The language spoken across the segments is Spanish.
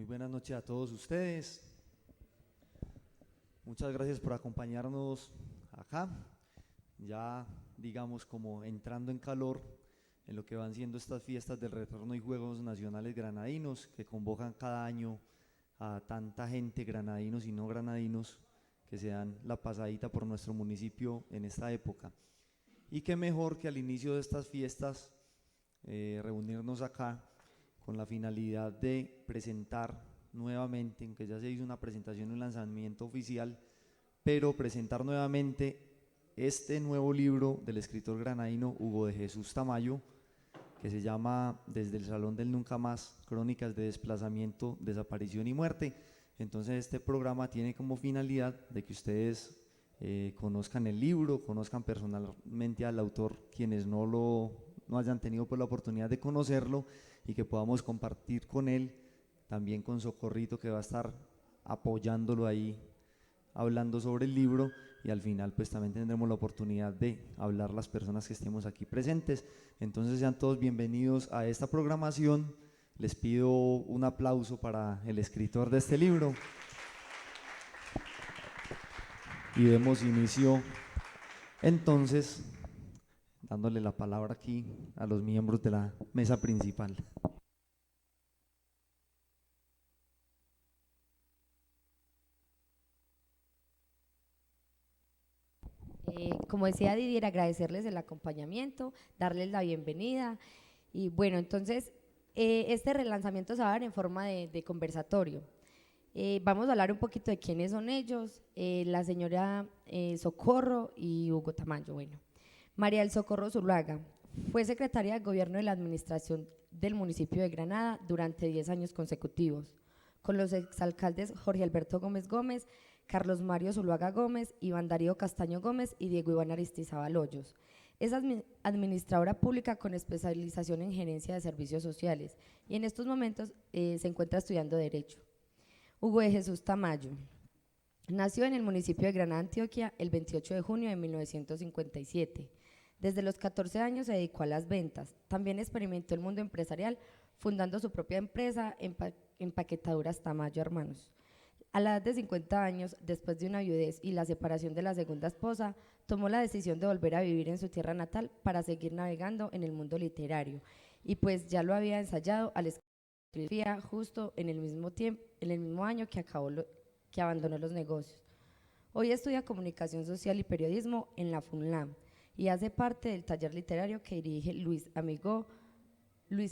buenas noches a todos ustedes. Muchas gracias por acompañarnos acá, ya digamos como entrando en calor en lo que van siendo estas fiestas del retorno y Juegos Nacionales Granadinos que convocan cada año a tanta gente, granadinos y no granadinos, que se dan la pasadita por nuestro municipio en esta época. Y qué mejor que al inicio de estas fiestas reunirnos acá con la finalidad de presentar nuevamente, aunque ya se hizo una presentación y un lanzamiento oficial, pero presentar nuevamente este nuevo libro del escritor granadino Hugo de Jesús Tamayo, que se llama Desde el Salón del Nunca Más, Crónicas de Desplazamiento, Desaparición y Muerte. Entonces este programa tiene como finalidad de que ustedes conozcan el libro, conozcan personalmente al autor, quienes no hayan tenido pues la oportunidad de conocerlo, y que podamos compartir con él, también con Socorrito, que va a estar apoyándolo ahí, hablando sobre el libro, y al final pues también tendremos la oportunidad de hablar las personas que estemos aquí presentes. Entonces sean todos bienvenidos a esta programación. Les pido un aplauso para el escritor de este libro y demos inicio entonces dándole la palabra aquí a los miembros de la mesa principal. Como decía Didier, agradecerles el acompañamiento, darles la bienvenida y bueno, entonces este relanzamiento se va a dar en forma de conversatorio. Vamos a hablar un poquito de quiénes son ellos, la señora Socorro y Hugo Tamayo. Bueno, María del Socorro Zuluaga fue secretaria de Gobierno de la Administración del municipio de Granada durante 10 años consecutivos, con los exalcaldes Jorge Alberto Gómez Gómez, Carlos Mario Zuluaga Gómez, Iván Darío Castaño Gómez y Diego Iván Aristizábal Hoyos. Es administradora pública con especialización en gerencia de servicios sociales y en estos momentos se encuentra estudiando Derecho. Hugo de Jesús Tamayo nació en el municipio de Granada, Antioquia, el 28 de junio de 1957. Desde los 14 años se dedicó a las ventas. También experimentó el mundo empresarial, fundando su propia empresa, Empaquetaduras Tamayo Hermanos. A la edad de 50 años, después de una viudez y la separación de la segunda esposa, tomó la decisión de volver a vivir en su tierra natal para seguir navegando en el mundo literario. Y pues ya lo había ensayado al escribir justo en el mismo año que abandonó los negocios. Hoy estudia Comunicación Social y Periodismo en la FUNLAM y hace parte del taller literario que dirige Luis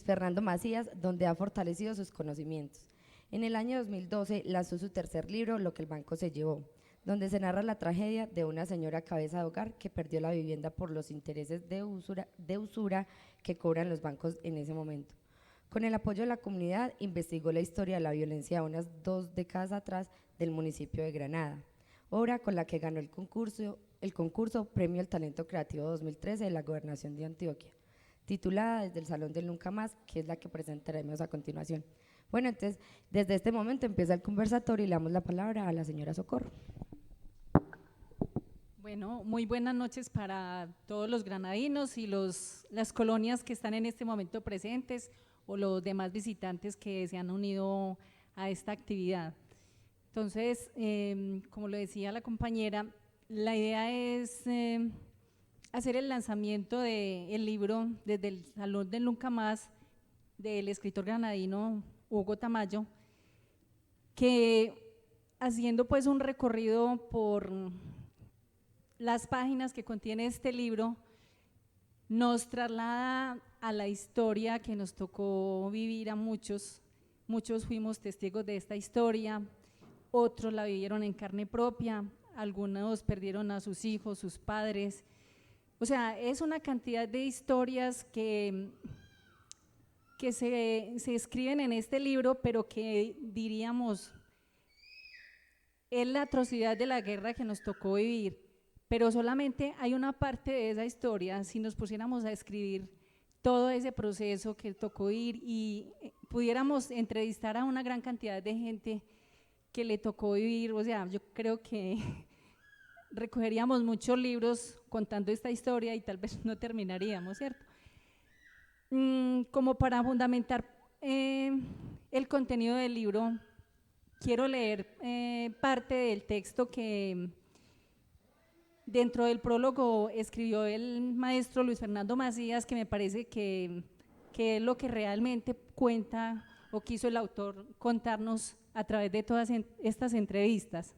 Fernando Macías, donde ha fortalecido sus conocimientos. En el año 2012 lanzó su tercer libro, Lo que el banco se llevó, donde se narra la tragedia de una señora cabeza de hogar que perdió la vivienda por los intereses de usura que cobran los bancos en ese momento. Con el apoyo de la comunidad, investigó la historia de la violencia de unas 2 décadas atrás del municipio de Granada, obra con la que ganó el concurso Premio al Talento Creativo 2013 de la Gobernación de Antioquia, titulada Desde el Salón del Nunca Más, que es la que presentaremos a continuación. Bueno, entonces, desde este momento empieza el conversatorio y le damos la palabra a la señora Socorro. Bueno, muy buenas noches para todos los granadinos y las colonias que están en este momento presentes o los demás visitantes que se han unido a esta actividad. Entonces, como lo decía la compañera, la idea es hacer el lanzamiento del libro Desde el Salón del Nunca Más del escritor granadino Hugo Tamayo, que haciendo pues un recorrido por las páginas que contiene este libro, nos traslada a la historia que nos tocó vivir a muchos fuimos testigos de esta historia, otros la vivieron en carne propia, algunos perdieron a sus hijos, sus padres, o sea, es una cantidad de historias que se escriben en este libro, pero que diríamos es la atrocidad de la guerra que nos tocó vivir, pero solamente hay una parte de esa historia. Si nos pusiéramos a escribir todo ese proceso que tocó ir y pudiéramos entrevistar a una gran cantidad de gente que le tocó vivir, o sea, yo creo que recogeríamos muchos libros contando esta historia y tal vez no terminaríamos, ¿cierto? Como para fundamentar el contenido del libro, quiero leer parte del texto que dentro del prólogo escribió el maestro Luis Fernando Macías, que me parece que es lo que realmente cuenta o quiso el autor contarnos a través de todas estas entrevistas.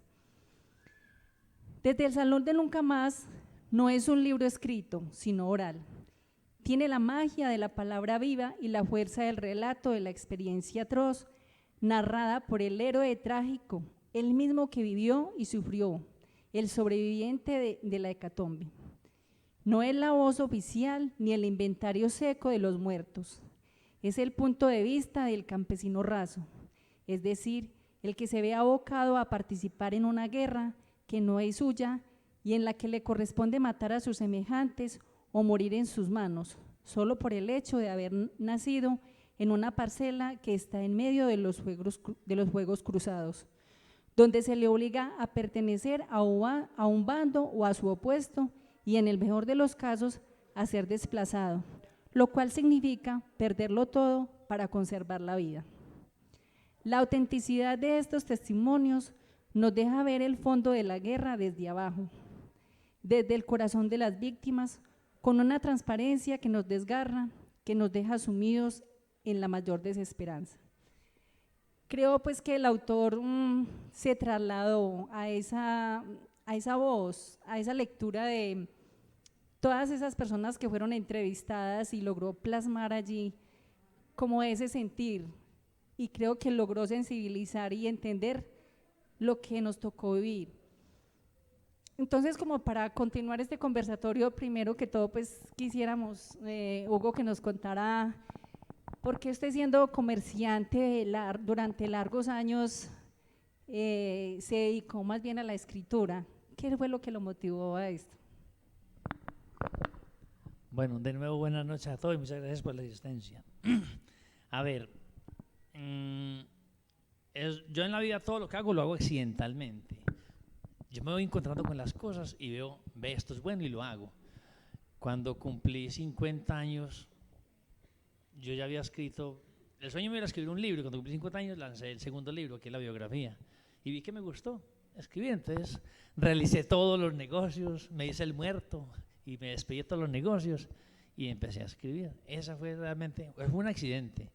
Desde el Salón de Nunca Más no es un libro escrito, sino oral. Tiene la magia de la palabra viva y la fuerza del relato de la experiencia atroz, narrada por el héroe trágico, el mismo que vivió y sufrió, el sobreviviente de la hecatombe. No es la voz oficial ni el inventario seco de los muertos, es el punto de vista del campesino raso, es decir, el que se ve abocado a participar en una guerra que no es suya y en la que le corresponde matar a sus semejantes o morir en sus manos, solo por el hecho de haber nacido en una parcela que está en medio de los fuegos cruzados, donde se le obliga a pertenecer a un bando o a su opuesto y en el mejor de los casos a ser desplazado, lo cual significa perderlo todo para conservar la vida. La autenticidad de estos testimonios nos deja ver el fondo de la guerra desde abajo, desde el corazón de las víctimas, con una transparencia que nos desgarra, que nos deja sumidos en la mayor desesperanza. Creo pues que el autor se trasladó a esa voz, a esa lectura de todas esas personas que fueron entrevistadas y logró plasmar allí como ese sentir, y creo que logró sensibilizar y entender lo que nos tocó vivir. Entonces, como para continuar este conversatorio, primero que todo pues quisiéramos, Hugo, que nos contara por qué usted, siendo comerciante durante largos años, se dedicó más bien a la escritura. ¿Qué fue lo que lo motivó a esto? Bueno, de nuevo buenas noches a todos y muchas gracias por la asistencia. A ver, yo en la vida todo lo que hago lo hago accidentalmente. Yo me voy encontrando con las cosas y veo, esto es bueno y lo hago. Cuando cumplí 50 años, yo ya había escrito, el sueño mío era escribir un libro, y cuando cumplí 50 años lancé el segundo libro, que es la biografía, y vi que me gustó escribir, entonces realicé todos los negocios, me hice el muerto y me despedí de todos los negocios y empecé a escribir. Esa fue realmente, fue un accidente,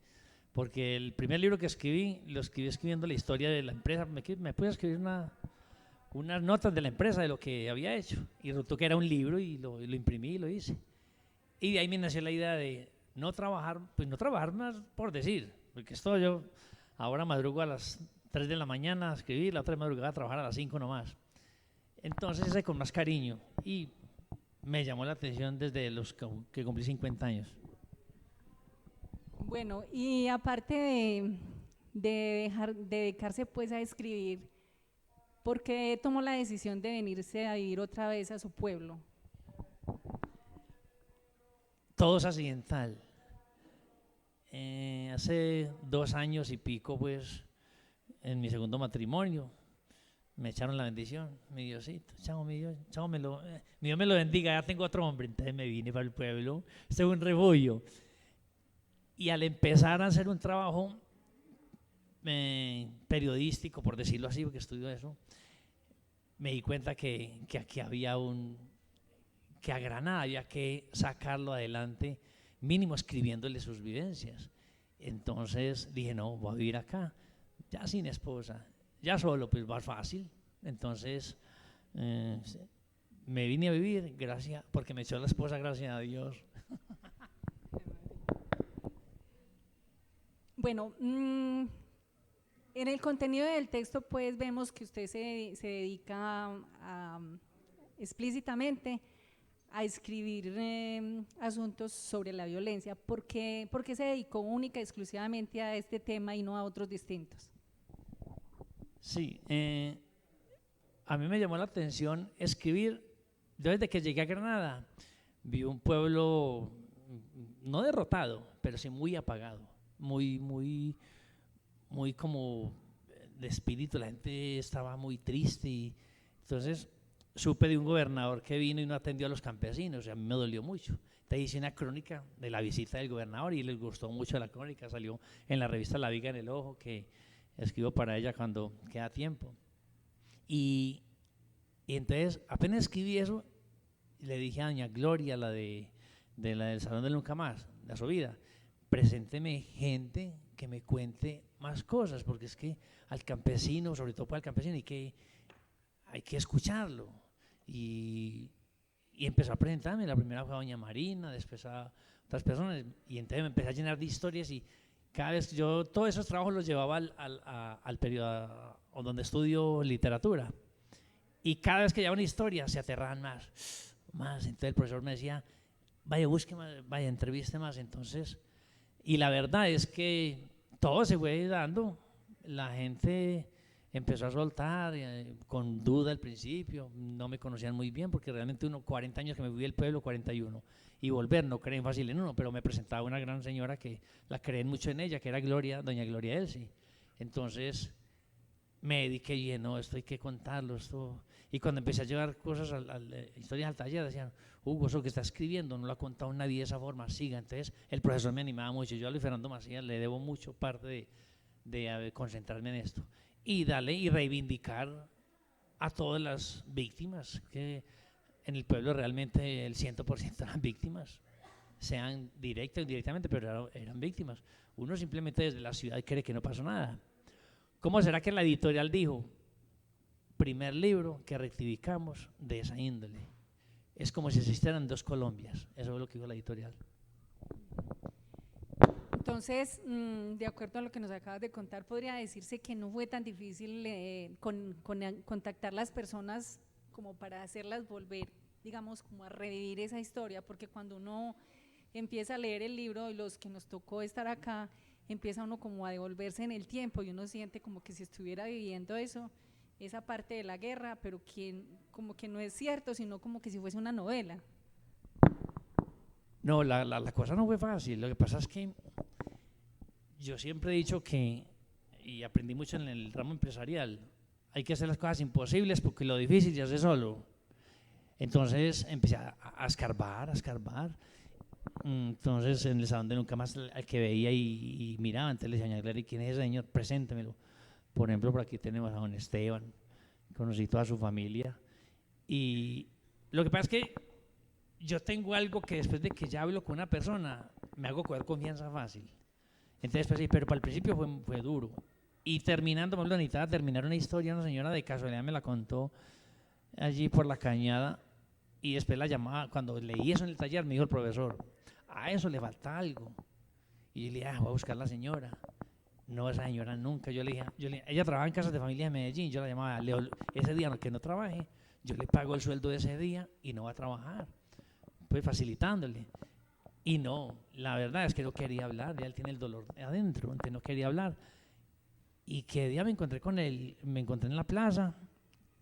porque el primer libro que escribí, lo escribí escribiendo la historia de la empresa, me puse a escribir unas notas de la empresa, de lo que había hecho, y resultó que era un libro y lo imprimí y lo hice. Y de ahí me nació la idea de no trabajar más por decir, porque esto yo ahora madrugo a las 3 de la mañana a escribir, la otra madrugada a trabajar a las 5 nomás. Entonces hice con más cariño y me llamó la atención desde los que cumplí 50 años. Bueno, y aparte de dedicarse pues a escribir, ¿por qué tomó la decisión de venirse a vivir otra vez a su pueblo? Todo es accidental. Hace 2 años y pico, pues, en mi segundo matrimonio, me echaron la bendición, mi Diosito, chao mi Dios, chao, mi Dios me lo bendiga, ya tengo otro hombre, entonces me vine para el pueblo, este es un refugio. Y al empezar a hacer un trabajo periodístico, por decirlo así, porque estudio eso, me di cuenta que aquí había que a Granada había que sacarlo adelante, mínimo escribiéndole sus vivencias. Entonces dije, no, voy a vivir acá, ya sin esposa, ya solo, pues más fácil. Entonces me vine a vivir, porque me echó la esposa, gracias a Dios. Bueno, en el contenido del texto pues vemos que usted se dedica explícitamente a escribir asuntos sobre la violencia. ¿Por qué se dedicó única y exclusivamente a este tema y no a otros distintos? Sí, a mí me llamó la atención escribir. Desde que llegué a Granada vi un pueblo no derrotado, pero sí muy apagado, muy como de espíritu. La gente estaba muy triste y entonces supe de un gobernador que vino y no atendió a los campesinos, y a mí me dolió mucho. Entonces hice una crónica de la visita del gobernador y les gustó mucho la crónica, salió en la revista La Viga en el Ojo, que escribo para ella cuando queda tiempo. Y entonces apenas escribí eso, le dije a doña Gloria, la del Salón del Nunca Más, de Asovida, presénteme gente que me cuente más cosas, porque es que al campesino, sobre todo para el campesino, hay que escucharlo. Y empezó a presentarme, la primera fue a doña Marina, después a otras personas, y entonces me empecé a llenar de historias, y cada vez yo todos esos trabajos los llevaba al periodo donde estudio literatura, y cada vez que llevaba una historia se aterraban más, entonces el profesor me decía, vaya, busque más, vaya, entreviste más. Entonces, y la verdad es que todo se fue dando, la gente empezó a soltar, con duda al principio, no me conocían muy bien, porque realmente 40 años que me fui del pueblo, 41, y volver no creen fácil en uno, pero me presentaba una gran señora que la creen mucho en ella, que era doña Gloria Elsie. Entonces me dediqué lleno, esto hay que contarlo, y cuando empecé a llevar cosas, historias al taller, decían, Hugo, eso que está escribiendo no lo ha contado nadie de esa forma, siga. Entonces el profesor me animaba mucho, yo a Luis Fernando Macías le debo mucho parte de concentrarme en esto, y darle y reivindicar a todas las víctimas, que en el pueblo realmente el 100% eran víctimas, sean directa o indirectamente, pero eran víctimas. Uno simplemente desde la ciudad cree que no pasó nada. ¿Cómo será que la editorial dijo, primer libro que rectificamos de esa índole? Es como si existieran dos Colombias, eso es lo que dijo la editorial. Entonces, de acuerdo a lo que nos acabas de contar, podría decirse que no fue tan difícil contactar las personas como para hacerlas volver, digamos, como a revivir esa historia, porque cuando uno empieza a leer el libro, y los que nos tocó estar acá, empieza uno como a devolverse en el tiempo y uno siente como que si estuviera viviendo esa parte de la guerra, pero que como que no es cierto, sino como que si fuese una novela. No, la cosa no fue fácil, lo que pasa es que yo siempre he dicho que, y aprendí mucho en el ramo empresarial, hay que hacer las cosas imposibles porque lo difícil ya se hace solo. Entonces empecé a escarbar. Entonces en el Salón de Nunca Más, al que veía y miraba, entonces le decía, doña ¿quién es ese señor? Preséntemelo. Por ejemplo, por aquí tenemos a don Esteban, conocí toda su familia. Y lo que pasa es que yo tengo algo que después de que ya hablo con una persona, me hago coger confianza fácil. Entonces, pues sí, pero para el principio fue duro. Y terminando, me necesitaba terminar una historia, una señora de casualidad me la contó allí por la Cañada, y después la llamaba, cuando leí eso en el taller, me dijo el profesor, a eso le falta algo. Y yo le dije, voy a buscar a la señora. No, esa señora nunca. Yo le dije, ella trabaja en casas de familia de Medellín, yo la llamaba, ese día que no trabaje, yo le pago el sueldo de ese día y no va a trabajar, pues facilitándole. Y no, la verdad es que no quería hablar, ya él tiene el dolor adentro, entonces no quería hablar. Y que día me encontré con él, me encontré en la plaza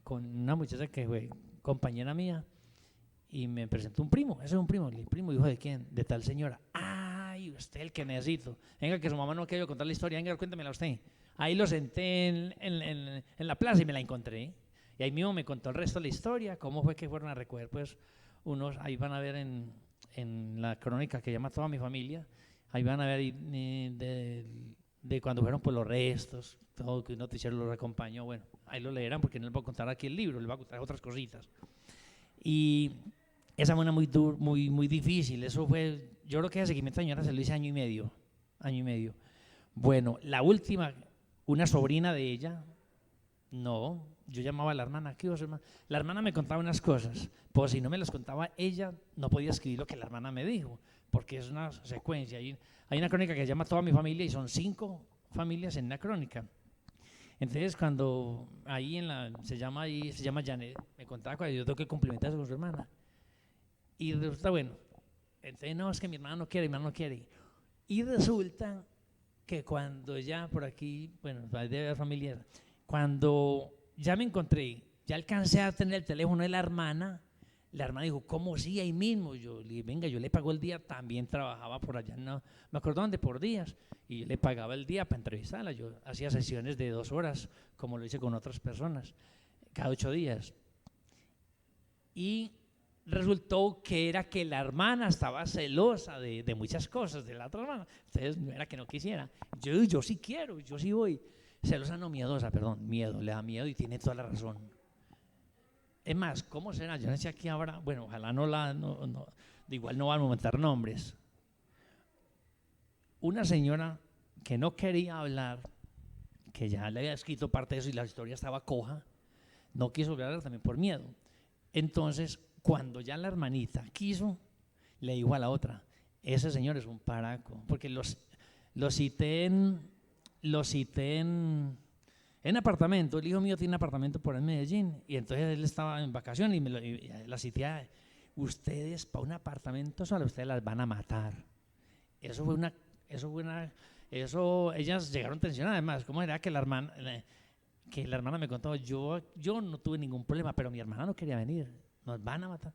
con una muchacha que fue compañera mía, y me presentó un primo, ese es un primo, el primo, hijo de quién, de tal señora. Ay, usted el que necesito, venga que su mamá no quiere contar la historia, venga, cuéntemela usted. Ahí lo senté en la plaza y me la encontré, y ahí mismo me contó el resto de la historia, cómo fue que fueron a recoger, pues unos, ahí van a ver en la crónica que llama Toda mi familia, ahí van a ver de cuando fueron por los restos, todo que un noticiero los acompañó, bueno, ahí lo leerán porque no les voy a contar aquí el libro, les voy a contar otras cositas. Y esa fue una muy difícil, eso fue, yo creo que ese seguimiento de señora se lo hice año y medio. Bueno, la última, una sobrina de ella, no, yo llamaba a la hermana, ¿qué vos, hermana? La hermana me contaba unas cosas, pues si no me las contaba ella, no podía escribir lo que la hermana me dijo, porque es una secuencia. Hay una crónica que se llama Toda mi familia y son 5 familias en una crónica. Entonces cuando ahí se llama Janet, me contaba cuando yo tengo que cumplimentarse con su hermana. Y resulta bueno, entonces no, es que mi hermana no quiere. Y resulta que cuando ya por aquí, bueno, debe haber familiar, cuando ya me encontré, ya alcancé a tener el teléfono de la hermana dijo, ¿cómo sí? Ahí mismo. Yo le dije, venga, yo le pago el día, también trabajaba por allá, no me acuerdo dónde, por días, y yo le pagaba el día para entrevistarla. Yo hacía sesiones de 2 horas, como lo hice con otras personas, cada 8 días. y resultó que era que la hermana estaba celosa de muchas cosas de la otra hermana. Entonces no era que no quisiera. Yo sí quiero, yo sí voy. Celosa no, miedosa, perdón, miedo, le da miedo y tiene toda la razón. Es más, ¿cómo será? Yo no sé aquí ahora, bueno, ojalá igual no van a aumentar nombres. Una señora que no quería hablar, que ya le había escrito parte de eso y la historia estaba coja, no quiso hablar también por miedo. Entonces, cuando ya la hermanita quiso, le dijo a la otra, ese señor es un paraco, porque los cité en apartamento. El hijo mío tiene un apartamento por en Medellín y entonces él estaba en vacaciones y la cité, ustedes para un apartamento solo, ustedes las van a matar. Ellas llegaron tensionadas. Además, ¿cómo era que la hermana me contó? Yo no tuve ningún problema, pero mi hermana no quería venir, nos van a matar.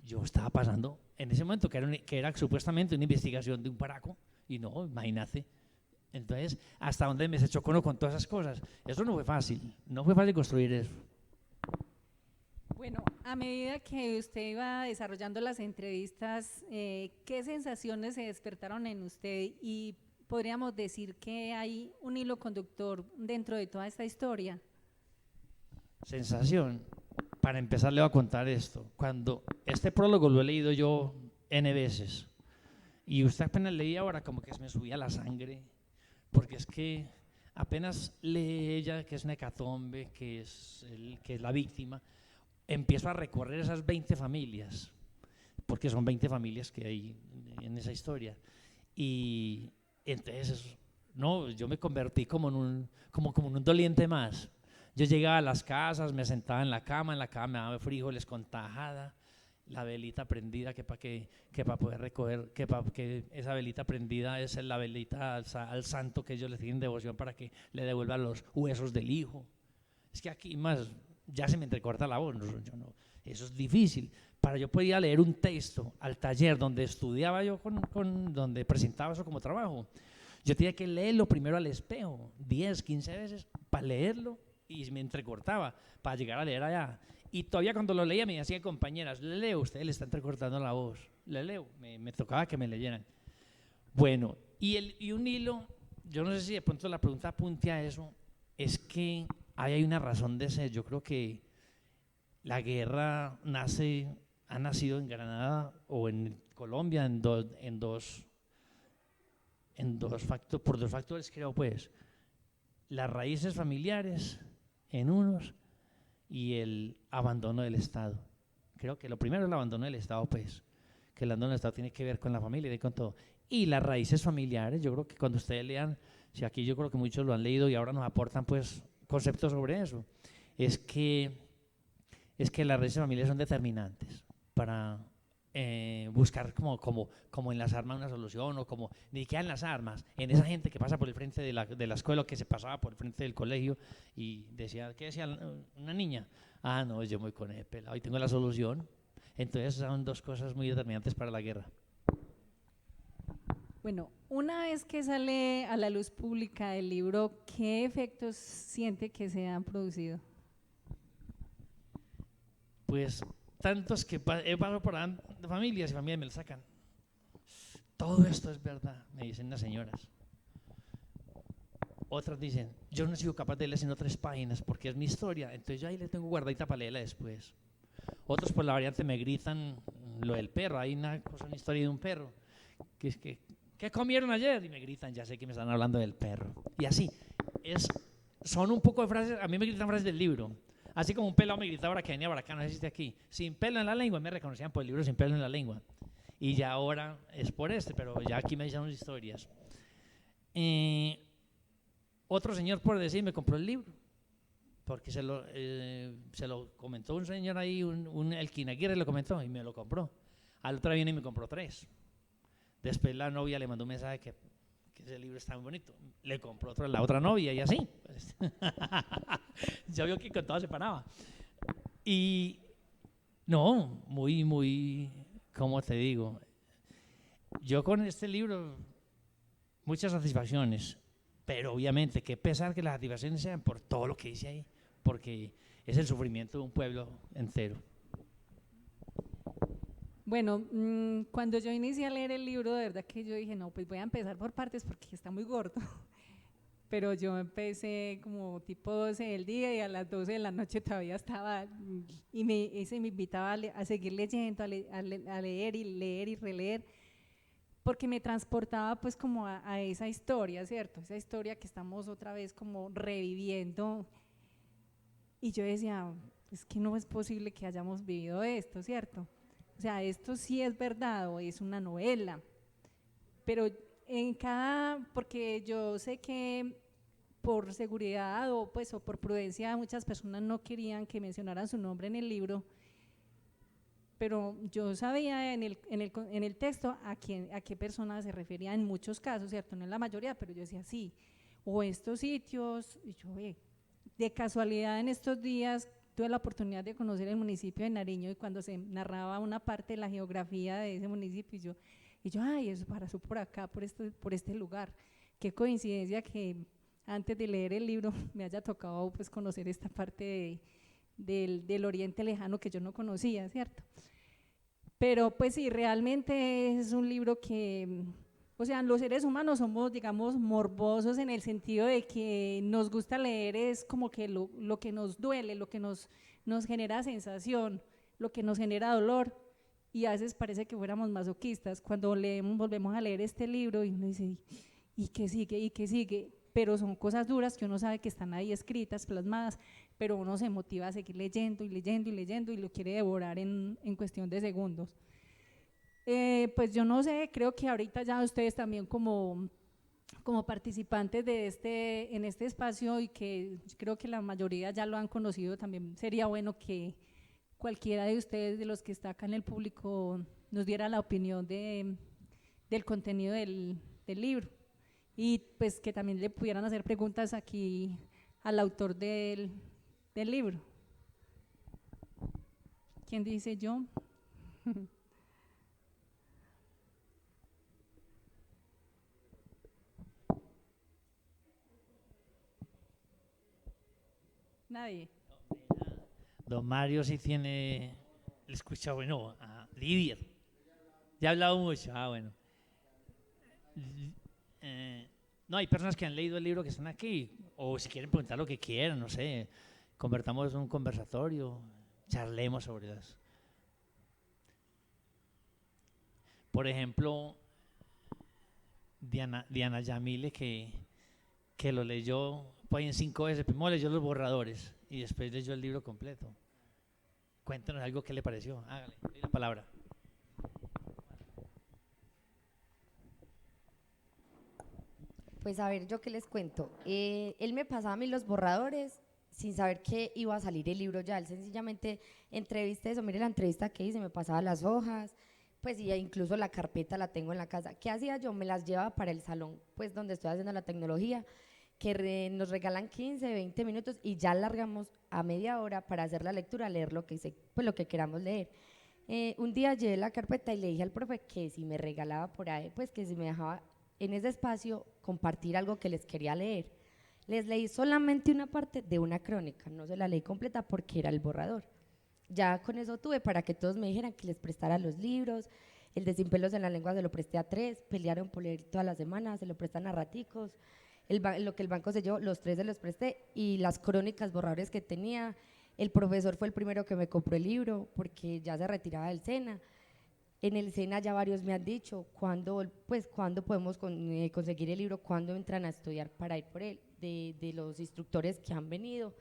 Yo estaba pasando en ese momento que era supuestamente una investigación de un paraco y no, imagínate. Entonces, ¿hasta dónde me se chocó con todas esas cosas? Eso no fue fácil construir eso. Bueno, a medida que usted iba desarrollando las entrevistas, ¿qué sensaciones se despertaron en usted? Y podríamos decir que hay un hilo conductor dentro de toda esta historia. Sensación. Para empezar, le voy a contar esto. Cuando este prólogo lo he leído yo N veces, y usted apenas leía ahora, como que se me subía la sangre, porque es que apenas lee ella, que es una hecatombe, que es la víctima, empiezo a recorrer esas 20 familias, porque son 20 familias que hay en esa historia. Y entonces, no, yo me convertí como en un doliente más. Yo llegaba a las casas, me sentaba en la cama me daba frijoles con tajada, la velita prendida, que para poder recoger, que esa velita prendida es la velita al santo que ellos le tienen devoción para que le devuelvan los huesos del hijo. Es que aquí más ya se me entrecorta la voz, eso es difícil. Para yo podía leer un texto al taller donde estudiaba yo, donde presentaba eso como trabajo, yo tenía que leerlo primero al espejo 10, 15 veces para leerlo y me entrecortaba para llegar a leer allá. Y todavía cuando lo leía me decían compañeras, le leo, usted le está entrecortando la voz, le leo, me tocaba que me leyeran. Bueno, y un hilo, yo no sé si de pronto la pregunta apunte a eso, es que hay una razón de ser. Yo creo que la guerra ha nacido en Granada o en Colombia por dos factores, creo, pues, las raíces familiares en unos y el abandono del Estado. Creo que lo primero es el abandono del Estado, pues, que el abandono del Estado tiene que ver con la familia y con todo. Y las raíces familiares, yo creo que cuando ustedes lean, si aquí yo creo que muchos lo han leído y ahora nos aportan, pues, conceptos sobre eso, es que las raíces familiares son determinantes para buscar como en las armas una solución, o como ni siquiera en las armas, en esa gente que pasa por el frente de la escuela, o que se pasaba por el frente del colegio y decía, ¿qué decía una niña? Ah, no, yo voy con el pelado y tengo la solución. Entonces son dos cosas muy determinantes para la guerra. Bueno, una vez que sale a la luz pública el libro, ¿qué efectos siente que se han producido? Pues tantos que he pasado por familias y familias me lo sacan. Todo esto es verdad, me dicen las señoras. Otras dicen, yo no he sido capaz de leer sino 3 páginas porque es mi historia, entonces yo ahí le tengo guardadita para leerla después. Otros por la variante me gritan lo del perro, hay una historia de un perro, que es que, ¿qué comieron ayer? Y me gritan, ya sé que me están hablando del perro. Y así, son un poco de frases, a mí me gritan frases del libro. Así como un pelado me gritaba ahora que venía para acá, no sé si esté aquí, sin pelo en la lengua, me reconocían por el libro Sin pelo en la lengua. Y ya ahora es por pero ya aquí me dicen unas historias. Otro señor, por decir, me compró el libro, porque se lo comentó un señor ahí, el Quinaguirre lo comentó y me lo compró. Al otro viene y me compró 3. Después la novia le mandó un mensaje que ese libro está muy bonito. Le compró otro a la otra novia y así. Pues. Ya vio que con todo se paraba. Y no, muy, muy, ¿cómo te digo? Yo con este libro, muchas satisfacciones, pero obviamente qué pesar que las satisfacciones sean por todo lo que dice ahí, porque es el sufrimiento de un pueblo entero. Bueno, cuando yo inicié a leer el libro, de verdad que yo dije, no, pues voy a empezar por partes porque está muy gordo. Pero yo empecé como tipo 12 del día y a las 12 de la noche todavía estaba, y ese me invitaba a seguir leyendo, a leer y releer, porque me transportaba pues como a esa historia, ¿cierto? Esa historia que estamos otra vez como reviviendo. Y yo decía, es que no es posible que hayamos vivido esto, ¿cierto? O sea, esto sí es verdad o es una novela, pero porque yo sé que por seguridad o pues o por prudencia muchas personas no querían que mencionaran su nombre en el libro, pero yo sabía en el texto a qué persona se refería en muchos casos, ¿cierto? No en la mayoría, pero yo decía sí, o estos sitios, y yo de casualidad en estos días tuve la oportunidad de conocer el municipio de Nariño y cuando se narraba una parte de la geografía de ese municipio, ay, eso pasó por acá, por este lugar. Qué coincidencia que antes de leer el libro me haya tocado pues conocer esta parte del Oriente Lejano que yo no conocía, ¿cierto? Pero pues sí, realmente es un libro que, o sea, los seres humanos somos, digamos, morbosos en el sentido de que nos gusta leer es como que lo que nos duele, lo que nos genera sensación, lo que nos genera dolor, y a veces parece que fuéramos masoquistas cuando volvemos a leer este libro y uno dice, ¿y qué sigue? ¿Y qué sigue? Pero son cosas duras que uno sabe que están ahí escritas, plasmadas, pero uno se motiva a seguir leyendo y leyendo y leyendo y lo quiere devorar en cuestión de segundos. Pues yo no sé, creo que ahorita ya ustedes también como participantes en este espacio y que creo que la mayoría ya lo han conocido, también sería bueno que cualquiera de ustedes, de los que está acá en el público, nos diera la opinión del contenido del libro y pues que también le pudieran hacer preguntas aquí al autor del libro. ¿Quién dice yo? Nadie. Don Mario sí tiene, le escucha, bueno, a Lidia. Ya ha hablado mucho, bueno. No, hay personas que han leído el libro que están aquí, o si quieren preguntar lo que quieran, no sé, convertamos un conversatorio, charlemos sobre eso. Por ejemplo, Diana Yamile, que lo leyó pues, en 5 veces, primero leyó los borradores y después leyó el libro completo. Cuéntanos algo que le pareció, hágale, la palabra. Pues a ver, yo qué les cuento. Él me pasaba a mí los borradores sin saber que iba a salir el libro ya. Él sencillamente entrevista eso, mire la entrevista que hice, me pasaba las hojas, pues y incluso la carpeta la tengo en la casa. ¿Qué hacía yo? Me las llevaba para el salón, pues donde estoy haciendo la tecnología, que nos regalan 15, 20 minutos y ya largamos a media hora para hacer la lectura, leer lo que, pues, lo que queramos leer. Un día llevé la carpeta y le dije al profe que si me regalaba por ahí, pues que si me dejaba en ese espacio compartir algo que les quería leer. Les leí solamente una parte de una crónica, no se la leí completa porque era el borrador. Ya con eso tuve para que todos me dijeran que les prestara los libros. El de Sin pelos en la lengua se lo presté a 3, pelearon por leer todas las semanas, se lo prestan a raticos. Lo que el banco se llevó, los 3 se los presté, y las crónicas, borradores que tenía. El profesor fue el primero que me compró el libro porque ya se retiraba del SENA. En el SENA ya varios me han dicho cuándo podemos conseguir el libro, cuándo entran a estudiar para ir por él, de los instructores que han venido.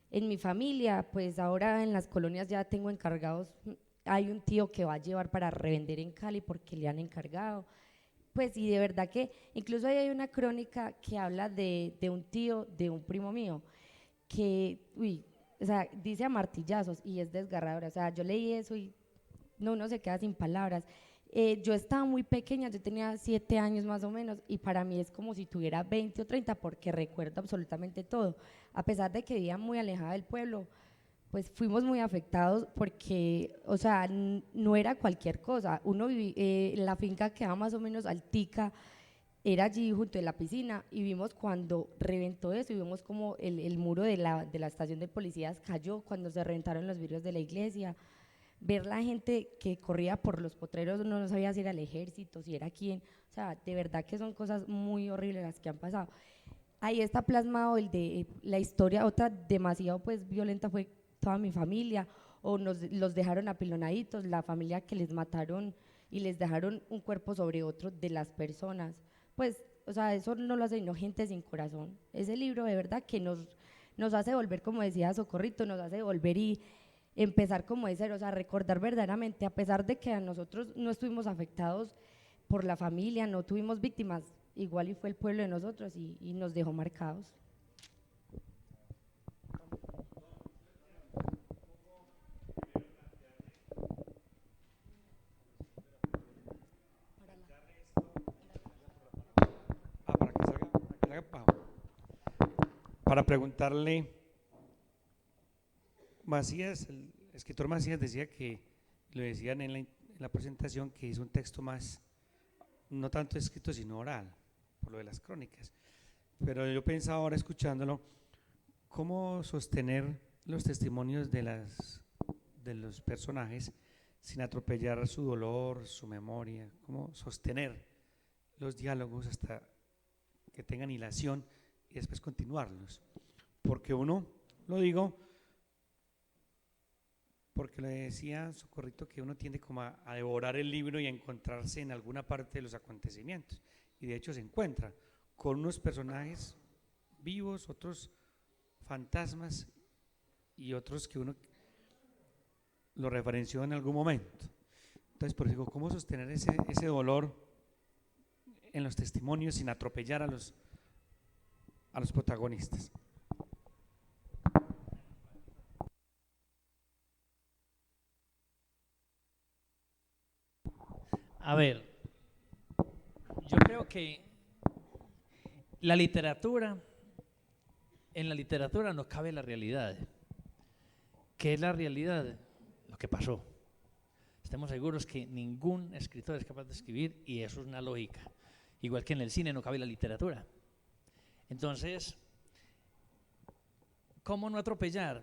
En mi familia, pues ahora en las colonias ya tengo encargados, hay un tío que va a llevar para revender en Cali porque le han encargado. Pues y de verdad que incluso ahí hay una crónica que habla de un tío, de un primo mío, que, o sea, dice a martillazos y es desgarradora. O sea, yo leí eso y no, uno se queda sin palabras. Yo estaba muy pequeña, yo tenía 7 años más o menos, y para mí es como si tuviera 20 o 30 porque recuerdo absolutamente todo. A pesar de que vivía muy alejada del pueblo, pues fuimos muy afectados porque, o sea, no era cualquier cosa. La finca quedaba más o menos altica, era allí junto a la piscina, y vimos cuando reventó eso, y vimos como el muro de la estación de policías cayó, cuando se reventaron los vidrios de la iglesia. ver la gente que corría por los potreros, uno no sabía si era el ejército, si era quién, o sea, de verdad que son cosas muy horribles las que han pasado. Ahí está plasmado el de la historia, otra demasiado pues violenta fue toda mi familia, o los dejaron apilonaditos, la familia que les mataron y les dejaron un cuerpo sobre otro de las personas, pues, o sea, eso no lo hace sino gente sin corazón. Ese libro de verdad que nos hace volver, como decía Socorrito, nos hace volver y empezar como de cero, o sea, recordar verdaderamente, a pesar de que a nosotros no estuvimos afectados por la familia, no tuvimos víctimas, igual y fue el pueblo de nosotros y nos dejó marcados. Para que salga abajo. Para preguntarle, Macías, el escritor Macías decía que, lo decían en la presentación, que es un texto más, no tanto escrito sino oral, por lo de las crónicas. Pero yo pensaba ahora escuchándolo, ¿cómo sostener los testimonios de los personajes sin atropellar su dolor, su memoria? ¿Cómo sostener los diálogos hasta que tengan hilación y después continuarlos? Porque uno, lo digo, porque le decía Socorrito que uno tiende como a devorar el libro y a encontrarse en alguna parte de los acontecimientos, y de hecho se encuentra con unos personajes vivos, otros fantasmas y otros que uno lo referenció en algún momento. Entonces, por eso digo, ¿cómo sostener ese dolor en los testimonios sin atropellar a los protagonistas? A ver, yo creo que en la literatura no cabe la realidad. ¿Qué es la realidad? Lo que pasó. Estemos seguros que ningún escritor es capaz de escribir, y eso es una lógica. Igual que en el cine no cabe la literatura. Entonces, ¿cómo no atropellar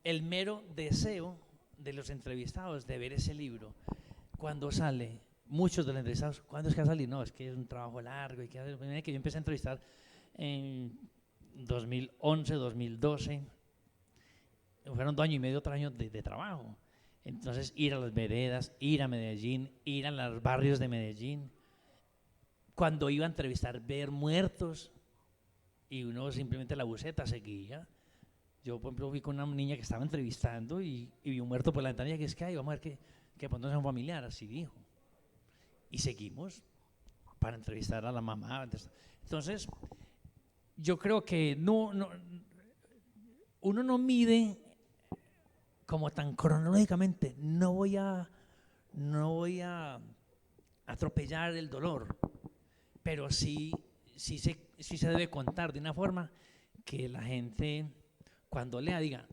el mero deseo de los entrevistados de ver ese libro? Cuando sale, muchos de los entrevistados, ¿cuándo es que va a salir? No, es que es un trabajo largo. Y que yo empecé a entrevistar en 2011, 2012. Fueron 2 años y medio, 3 años de trabajo. Entonces, ir a las veredas, ir a Medellín, ir a los barrios de Medellín. Cuando iba a entrevistar, ver muertos, y uno simplemente la buceta seguía. Yo, por ejemplo, fui con una niña que estaba entrevistando y vi un muerto por la ventanilla, que es que, ay, vamos a ver que pronto es un familiar, así dijo. Y seguimos para entrevistar a la mamá. Entonces, yo creo que uno no mide como tan cronológicamente, no voy a atropellar el dolor, pero sí se debe contar de una forma que la gente, cuando lea, diga,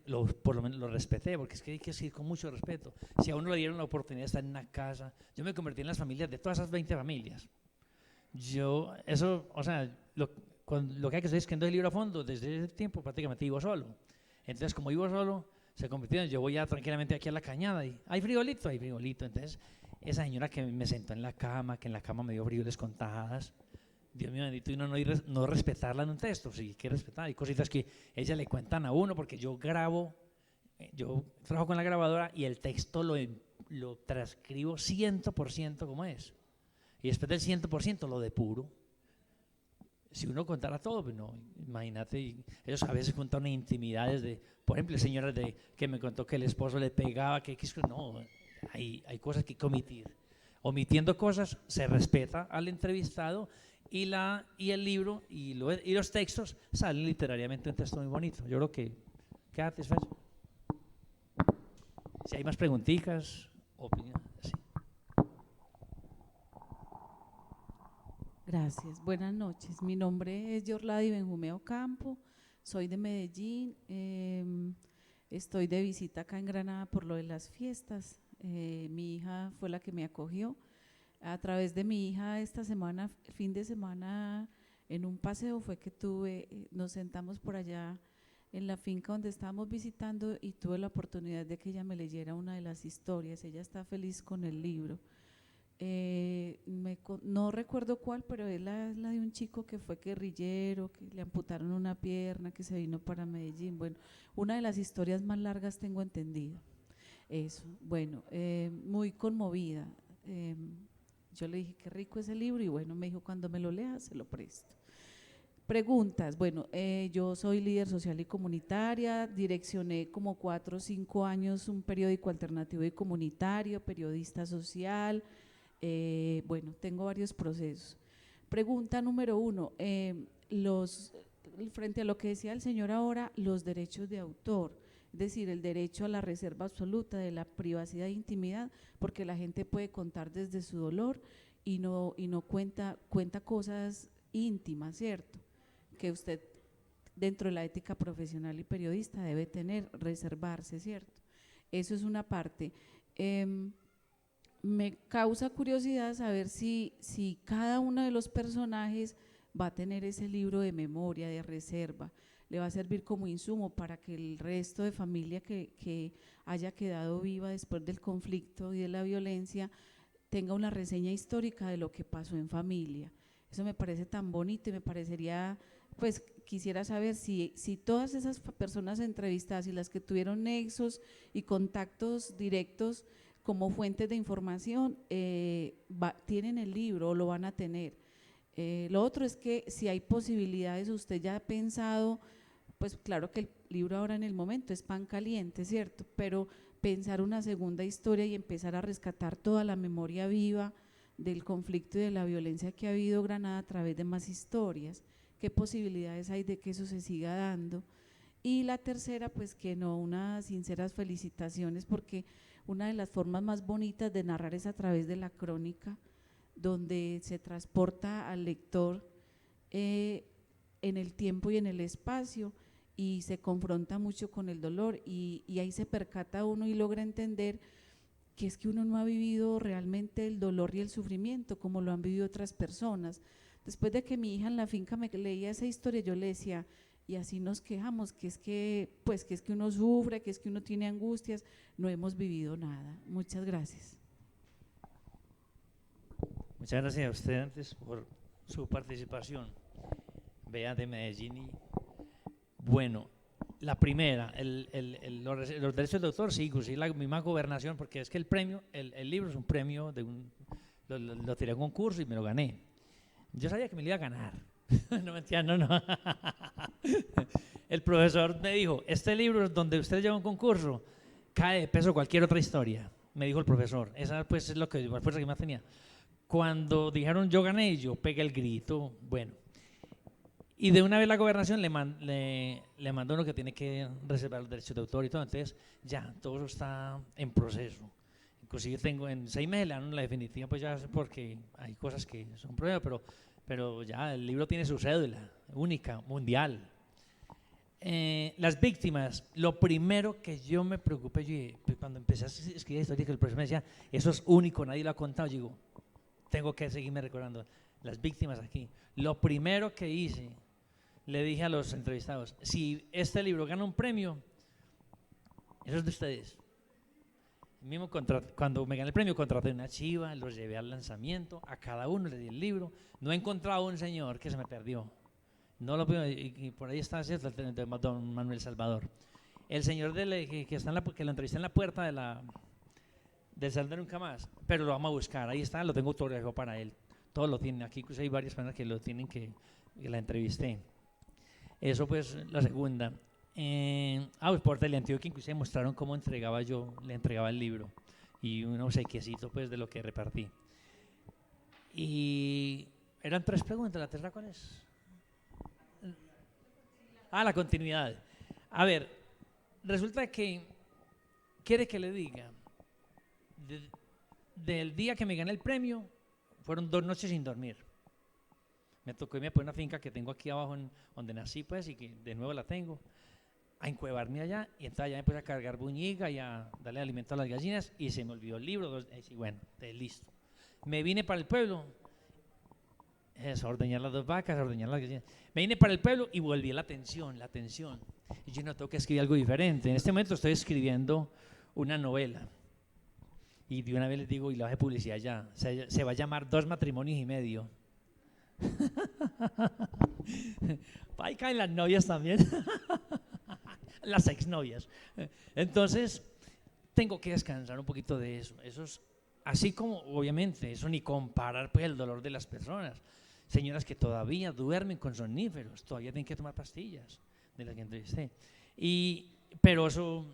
por lo menos lo respeté, porque es que hay que seguir con mucho respeto. Si a uno le dieron la oportunidad de estar en una casa, yo me convertí en las familias de todas esas 20 familias. Lo que hay que hacer es que no el libro a fondo, desde ese tiempo prácticamente vivo solo. Entonces, como vivo solo, se convirtió en, yo voy ya tranquilamente aquí a la cañada y hay frijolito. Entonces, esa señora que me sentó en la cama, que en la cama me dio frijoles con tajadas, Dios mío bendito, y uno no respetarla en un texto, sí, hay que respetar. Hay cositas que ella le cuentan a uno, porque yo trabajo con la grabadora y el texto lo transcribo 100% como es. Y después del 100% lo depuro. Si uno contara todo, pues no, imagínate, ellos a veces cuentan intimidades de, por ejemplo, señoras que me contó que el esposo le pegaba, no, hay cosas que hay que omitir. Omitiendo cosas se respeta al entrevistado, y el libro y los textos salen literariamente un texto muy bonito. Yo creo que queda satisfecho. Si hay más preguntitas, opiniones, sí. Gracias, buenas noches. Mi nombre es Yorlady Benjumeo Campo, soy de Medellín, estoy de visita acá en Granada por lo de las fiestas. Mi hija fue la que me acogió. A través de mi hija esta semana, fin de semana, en un paseo fue que nos sentamos por allá en la finca donde estábamos visitando y tuve la oportunidad de que ella me leyera una de las historias. Ella está feliz con el libro. No recuerdo cuál, pero es la de un chico que fue guerrillero, que le amputaron una pierna, que se vino para Medellín. Bueno, una de las historias más largas tengo entendido. Eso, bueno, muy conmovida. Yo le dije, qué rico ese libro, y bueno, me dijo, cuando me lo lea, se lo presto. Preguntas, bueno, yo soy líder social y comunitaria, direccioné como 4 o 5 años un periódico alternativo y comunitario, periodista social, bueno, tengo varios procesos. Pregunta número 1, frente a lo que decía el señor ahora, los derechos de autor, es decir, el derecho a la reserva absoluta de la privacidad e intimidad, porque la gente puede contar desde su dolor y no cuenta cosas íntimas, ¿cierto? Que usted dentro de la ética profesional y periodista debe tener, reservarse, ¿cierto? Eso es una parte. Me causa curiosidad saber si cada uno de los personajes va a tener ese libro de memoria, de reserva, le va a servir como insumo para que el resto de familia que haya quedado viva después del conflicto y de la violencia tenga una reseña histórica de lo que pasó en familia. Eso me parece tan bonito y me parecería, pues quisiera saber si todas esas personas entrevistadas y las que tuvieron nexos y contactos directos como fuentes de información tienen el libro o lo van a tener. Lo otro es que si hay posibilidades, usted ya ha pensado, pues claro que el libro ahora en el momento es pan caliente, ¿cierto? Pero pensar una segunda historia y empezar a rescatar toda la memoria viva del conflicto y de la violencia que ha habido Granada a través de más historias, ¿qué posibilidades hay de que eso se siga dando? Y la tercera, pues que no, unas sinceras felicitaciones, porque una de las formas más bonitas de narrar es a través de la crónica, donde se transporta al lector en el tiempo y en el espacio y se confronta mucho con el dolor y ahí se percata uno y logra entender que es que uno no ha vivido realmente el dolor y el sufrimiento como lo han vivido otras personas. Después de que mi hija en la finca me leía esa historia, yo le decía, y así nos quejamos, que es que uno sufre, que es que uno tiene angustias, no hemos vivido nada. Muchas gracias. Muchas gracias a usted antes por su participación. Vea de Medellín. Y bueno, la primera, los derechos de autor, sí, inclusive la misma gobernación, porque es que el premio, el libro es un premio, lo tiré a un concurso y me lo gané. Yo sabía que me lo iba a ganar. No me entiendo, no. El profesor me dijo, este libro donde usted lleva un concurso, cae de peso cualquier otra historia, me dijo el profesor. Esa pues es lo que la fuerza que más tenía. Cuando dijeron yo gané, yo pegué el grito, bueno. Y de una vez la gobernación le mandó uno que tiene que reservar los derechos de autor y todo, entonces ya, todo eso está en proceso. Inclusive tengo en 6 meses le dan la definitiva, pues ya porque hay cosas que son problemas, pero ya el libro tiene su cédula única, mundial. Las víctimas, lo primero que yo me preocupé, yo dije, pues cuando empecé a escribir historia, que el profesor me decía, eso es único, nadie lo ha contado, yo digo, tengo que seguirme recordando las víctimas aquí. Lo primero que hice, le dije a los entrevistados, si este libro gana un premio, eso es de ustedes. Mismo cuando me gané el premio, contraté una chiva, los llevé al lanzamiento, a cada uno le di el libro. No he encontrado un señor que se me perdió. No lo veo, y por ahí está, ¿cierto?, el de don Manuel Salvador. El señor que lo entrevisté en la puerta del Salón de Nunca Más, pero lo vamos a buscar. Ahí está, lo tengo autografiado para él. Todo lo tiene. Aquí incluso hay varias personas que lo tienen que la entrevisté. Eso pues, la segunda. Pues por Teleantioquia inclusive mostraron cómo le entregaba el libro y un obsequiecito pues de lo que repartí. Y eran 3 preguntas, ¿la tercera cuál es? La continuidad. A ver, resulta que quiere que le diga del día que me gané el premio, fueron 2 noches sin dormir. Me tocó irme a poner una finca que tengo aquí abajo donde nací pues y que de nuevo la tengo, a encuevarme allá, y entonces allá me puse a cargar buñiga y a darle alimento a las gallinas y se me olvidó el libro, y bueno, listo. Me vine para el pueblo, Eso, ordeñar las 2 vacas, ordeñar las gallinas. Me vine para el pueblo y volví a la atención. Y yo no tengo que escribir algo diferente. En este momento estoy escribiendo una novela. Y de una vez les digo, y la hace publicidad ya, se va a llamar 2 matrimonios y medio. Ahí caen las novias también. Las exnovias. Entonces, tengo que descansar un poquito de eso. Eso es, así como, obviamente, eso ni comparar pues el dolor de las personas. Señoras que todavía duermen con somníferos, todavía tienen que tomar pastillas, de las que entrevisté. Pero eso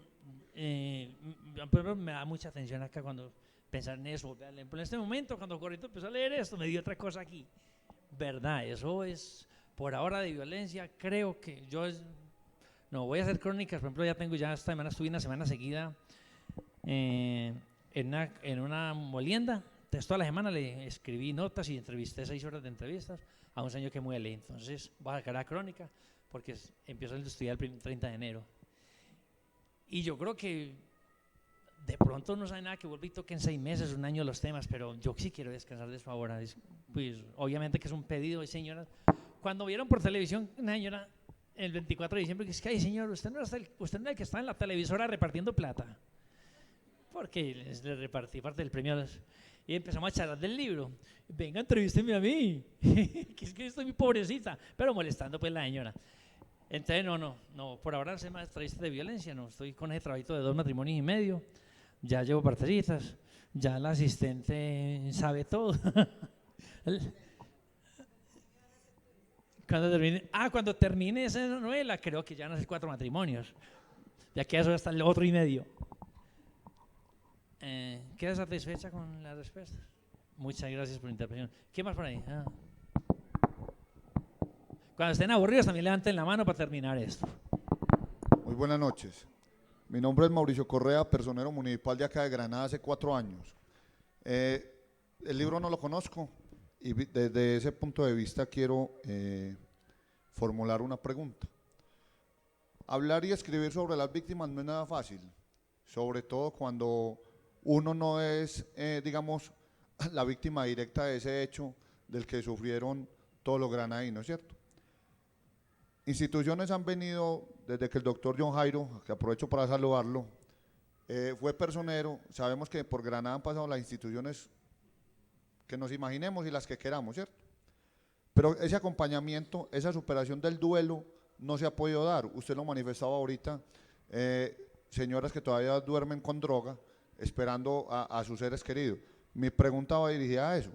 me da mucha atención acá cuando pensar en eso. En este momento, cuando Corrito empezó a leer esto, me dio otra cosa aquí. Verdad, eso es, por ahora de violencia, creo que no voy a hacer crónicas. Por ejemplo, ya esta semana estuve una semana seguida en una molienda. Toda la semana le escribí notas y entrevisté 6 horas de entrevistas a un señor que muele. Entonces voy a sacar la crónica porque empiezo a estudiar el 30 de enero. Y yo creo que de pronto no sabe nada que vuelva y toque en 6 meses, 1 año los temas, pero yo sí quiero descansar de eso ahora. Pues obviamente que es un pedido de señoras. Cuando vieron por televisión una señora el 24 de diciembre que dice, ay señor, usted no es el que está en la televisora repartiendo plata. Porque le repartí parte del premio y empezamos a charlar del libro. Venga, entrevísteme a mí, que es que estoy muy pobrecita, pero molestando pues la señora. Entonces no, por ahora hacer más entrevistas de violencia, no, estoy con ese trabajito de 2 matrimonios y medio, ya llevo partecitas, ya la asistente sabe todo. Cuando termine esa novela, creo que ya van a ser 4 matrimonios, ya que eso hasta el otro y medio. ¿Quedas satisfecha con las respuestas? Muchas gracias por la intervención. ¿Qué más por ahí? Cuando estén aburridos también levanten la mano para terminar esto. Muy buenas noches. Mi nombre es Mauricio Correa, personero municipal de acá de Granada hace 4 años. El libro no lo conozco y desde ese punto de vista quiero formular una pregunta. Hablar y escribir sobre las víctimas no es nada fácil, sobre todo cuando uno no es, digamos, la víctima directa de ese hecho del que sufrieron todos los granadinos, ¿cierto? Instituciones han venido, desde que el doctor John Jairo, que aprovecho para saludarlo, fue personero. Sabemos que por Granada han pasado las instituciones que nos imaginemos y las que queramos, ¿cierto? Pero ese acompañamiento, esa superación del duelo no se ha podido dar. Usted lo manifestaba ahorita, señoras que todavía duermen con droga, esperando a sus seres queridos. Mi pregunta va dirigida a eso.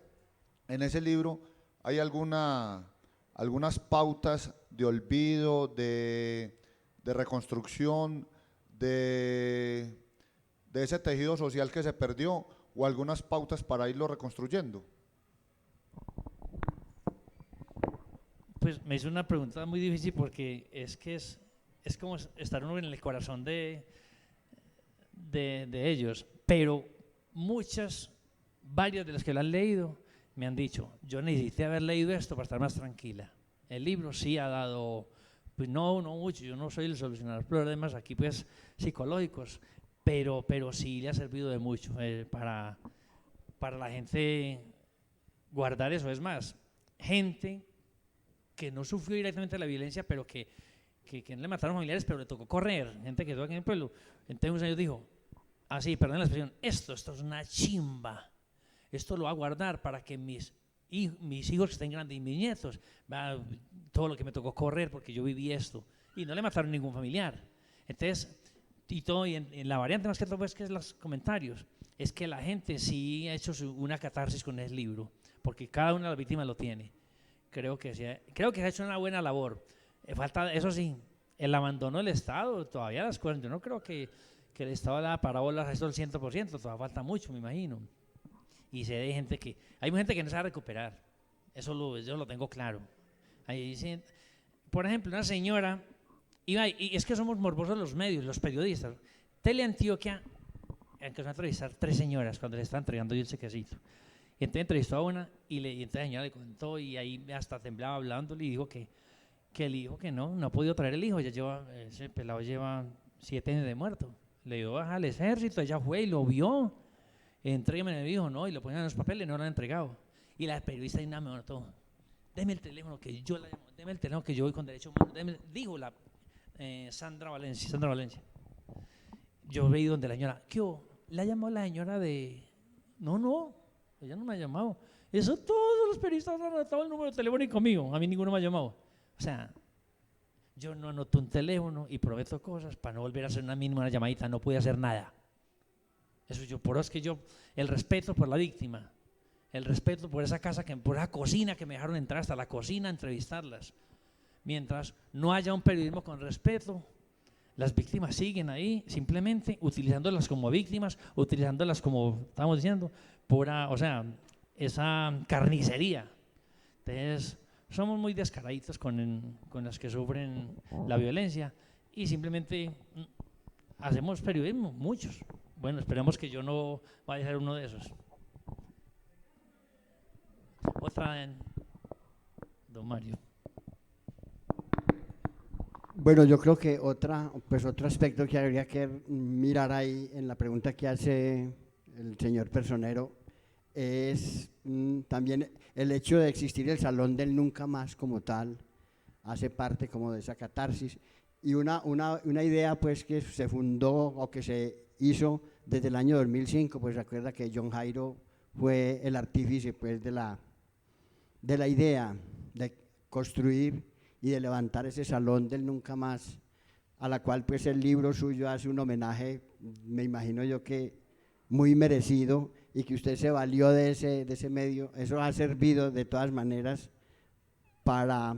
En ese libro hay algunas pautas de olvido, de reconstrucción, de ese tejido social que se perdió, o algunas pautas para irlo reconstruyendo. Pues me hizo una pregunta muy difícil porque es como estar uno en el corazón de ellos, pero varias de las que lo han leído me han dicho, yo necesité haber leído esto para estar más tranquila. El libro sí ha dado, pues no mucho, yo no soy el solucionador de problemas aquí pues psicológicos, pero sí le ha servido de mucho para la gente guardar eso. Es más, gente que no sufrió directamente la violencia, pero que no le mataron familiares, pero le tocó correr, gente que estuvo aquí en el pueblo. Entonces un señor dijo, perdón la expresión, esto es una chimba, esto lo voy a guardar para que mis hijos que estén grandes y mis nietos, todo lo que me tocó correr porque yo viví esto, y no le mataron ningún familiar. Entonces, y en la variante más que todo es que es los comentarios, es que la gente sí ha hecho una catarsis con el libro, porque cada una de las víctimas lo tiene. Creo que se ha hecho una buena labor. Falta, eso sí, el abandono del Estado, todavía las cosas, yo no creo que el Estado le da parábolas a esto al 100%, todavía falta mucho, me imagino. Y hay mucha gente que no sabe recuperar, yo lo tengo claro. Ahí dicen, por ejemplo, una señora, y es que somos morbosos los medios, los periodistas. Teleantioquia empezó a entrevistar 3 señoras cuando le estaba entregando yo el chequecito. Y entonces entrevistó a una y entonces la señora le contó y ahí hasta temblaba hablándole y dijo que el hijo que no ha podido traer el hijo, ese pelado lleva 7 años de muerto. Le dio baja al ejército, ella fue y lo vio. Entrégame el hijo, no, y lo ponían en los papeles y no lo han entregado. Y la periodista ahí me notó. deme el teléfono que yo la llamo, deme el teléfono que yo voy con derechos humanos, dijo la Sandra Valencia. Yo veí donde la señora, ¿qué hubo? ¿Le ha llamado la señora de...? No, ella no me ha llamado. Eso todos los periodistas han anotado el número telefónico mío, a mí ninguno me ha llamado. O sea, yo no anoto un teléfono y prometo cosas para no volver a hacer una mínima llamadita, no pude hacer nada. Eso por eso es que el respeto por la víctima, el respeto por esa casa, por esa cocina que me dejaron entrar hasta la cocina a entrevistarlas. Mientras no haya un periodismo con respeto, las víctimas siguen ahí, simplemente utilizándolas como víctimas, utilizándolas como, estamos diciendo, esa carnicería. Entonces, somos muy descaraditos con las que sufren la violencia y simplemente hacemos periodismo, muchos. Bueno, esperemos que yo no vaya a ser uno de esos. Otra en don Mario. Bueno, yo creo que otro aspecto que habría que mirar ahí en la pregunta que hace el señor personero es también el hecho de existir el Salón del Nunca Más como tal, hace parte como de esa catarsis, y una idea pues que se fundó o que se hizo desde el año 2005, pues recuerda que John Jairo fue el artífice pues de la idea de construir y de levantar ese Salón del Nunca Más, a la cual pues el libro suyo hace un homenaje, me imagino yo que muy merecido, y que usted se valió de ese medio. Eso ha servido de todas maneras para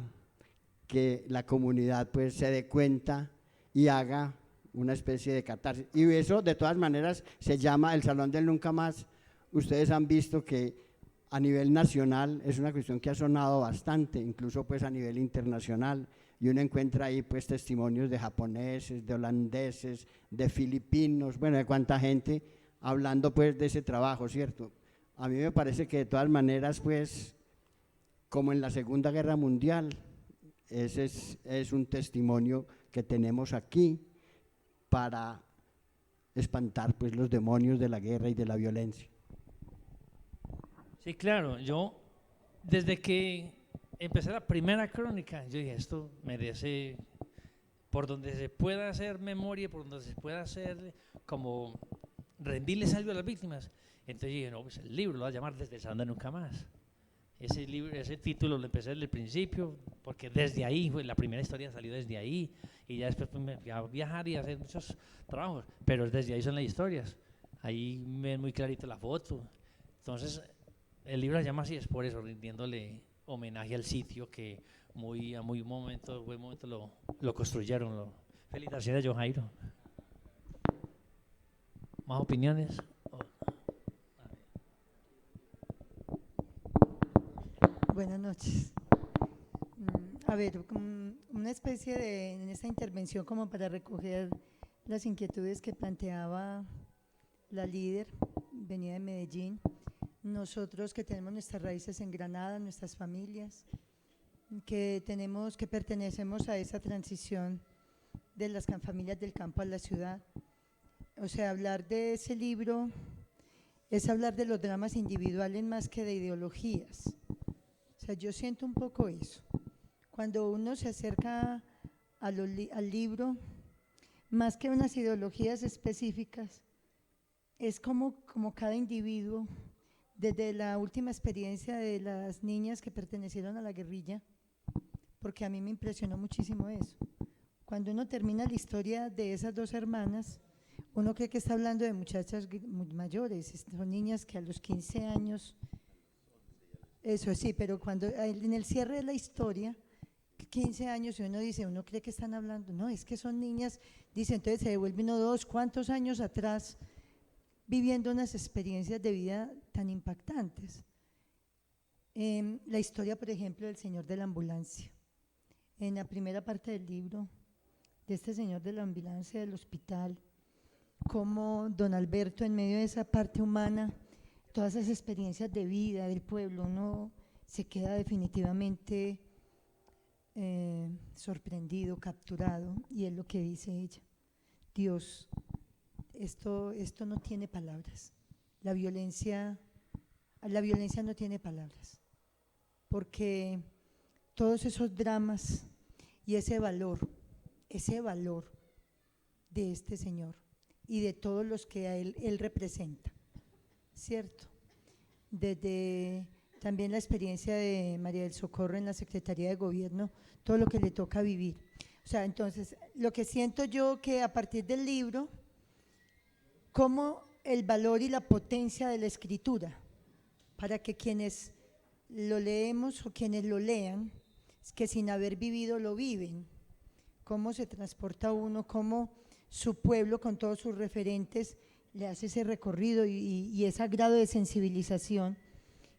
que la comunidad pues se dé cuenta y haga una especie de catarsis, y eso de todas maneras se llama el Salón del Nunca Más. Ustedes han visto que a nivel nacional es una cuestión que ha sonado bastante, incluso pues a nivel internacional, y uno encuentra ahí pues testimonios de japoneses, de holandeses, de filipinos, bueno, de cuánta gente hablando pues de ese trabajo, ¿cierto? A mí me parece que de todas maneras pues, como en la Segunda Guerra Mundial, ese es un testimonio que tenemos aquí para espantar pues los demonios de la guerra y de la violencia. Sí, claro, yo desde que empecé la primera crónica, yo dije, esto merece, por donde se pueda hacer memoria, por donde se pueda hacer como rendirles algo a las víctimas. Entonces dije, no, pues el libro lo va a llamar Desde el Salón de Nunca Más. Ese libro, ese título lo empecé desde el principio, porque desde ahí, la primera historia salió desde ahí, y ya después me fui a viajar y a hacer muchos trabajos, pero desde ahí son las historias. Ahí me ven muy clarito la foto. Entonces, el libro se llama así, es por eso, rindiéndole homenaje al sitio que a buen momento lo construyeron. Felicitaciones a John Jairo. ¿Más opiniones? Buenas noches. A ver, una especie en esta intervención como para recoger las inquietudes que planteaba la líder, venía de Medellín. Nosotros que tenemos nuestras raíces en Granada, nuestras familias, que pertenecemos a esa transición de las familias del campo a la ciudad. O sea, hablar de ese libro es hablar de los dramas individuales más que de ideologías. O sea, yo siento un poco eso. Cuando uno se acerca al libro, más que unas ideologías específicas, es como cada individuo, desde la última experiencia de las niñas que pertenecieron a la guerrilla, porque a mí me impresionó muchísimo eso. Cuando uno termina la historia de esas dos hermanas, uno cree que está hablando de muchachas muy mayores, son niñas que a los 15 años, eso sí, pero cuando en el cierre de la historia, 15 años, y uno cree que están hablando, no, es que son niñas, dice, entonces se devuelve uno, ¿cuántos años atrás viviendo unas experiencias de vida tan impactantes? La historia, por ejemplo, del señor de la ambulancia. En la primera parte del libro, de este señor de la ambulancia del hospital, cómo don Alberto, en medio de esa parte humana, todas esas experiencias de vida del pueblo, uno se queda definitivamente sorprendido, capturado, y es lo que dice ella. Dios, esto no tiene palabras. La violencia no tiene palabras, porque todos esos dramas y ese valor de este señor y de todos los que a él representa, ¿cierto? Desde también la experiencia de María del Socorro en la Secretaría de Gobierno, todo lo que le toca vivir. O sea, entonces, lo que siento yo que a partir del libro, como el valor y la potencia de la escritura, para que quienes lo leemos o quienes lo lean, que sin haber vivido lo viven, cómo se transporta uno, cómo su pueblo con todos sus referentes le hace ese recorrido y ese grado de sensibilización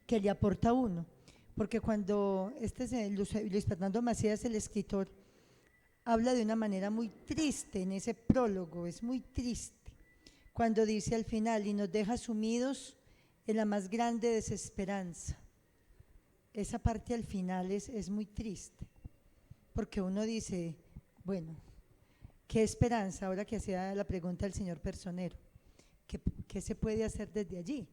que le aporta a uno. Porque cuando Luis Fernando Macías, el escritor, habla de una manera muy triste en ese prólogo, es muy triste, cuando dice al final, y nos deja sumidos en la más grande desesperanza. Esa parte al final es muy triste, porque uno dice, bueno, ¿qué esperanza? Ahora que hacía la pregunta el señor Personero, ¿qué se puede hacer desde allí?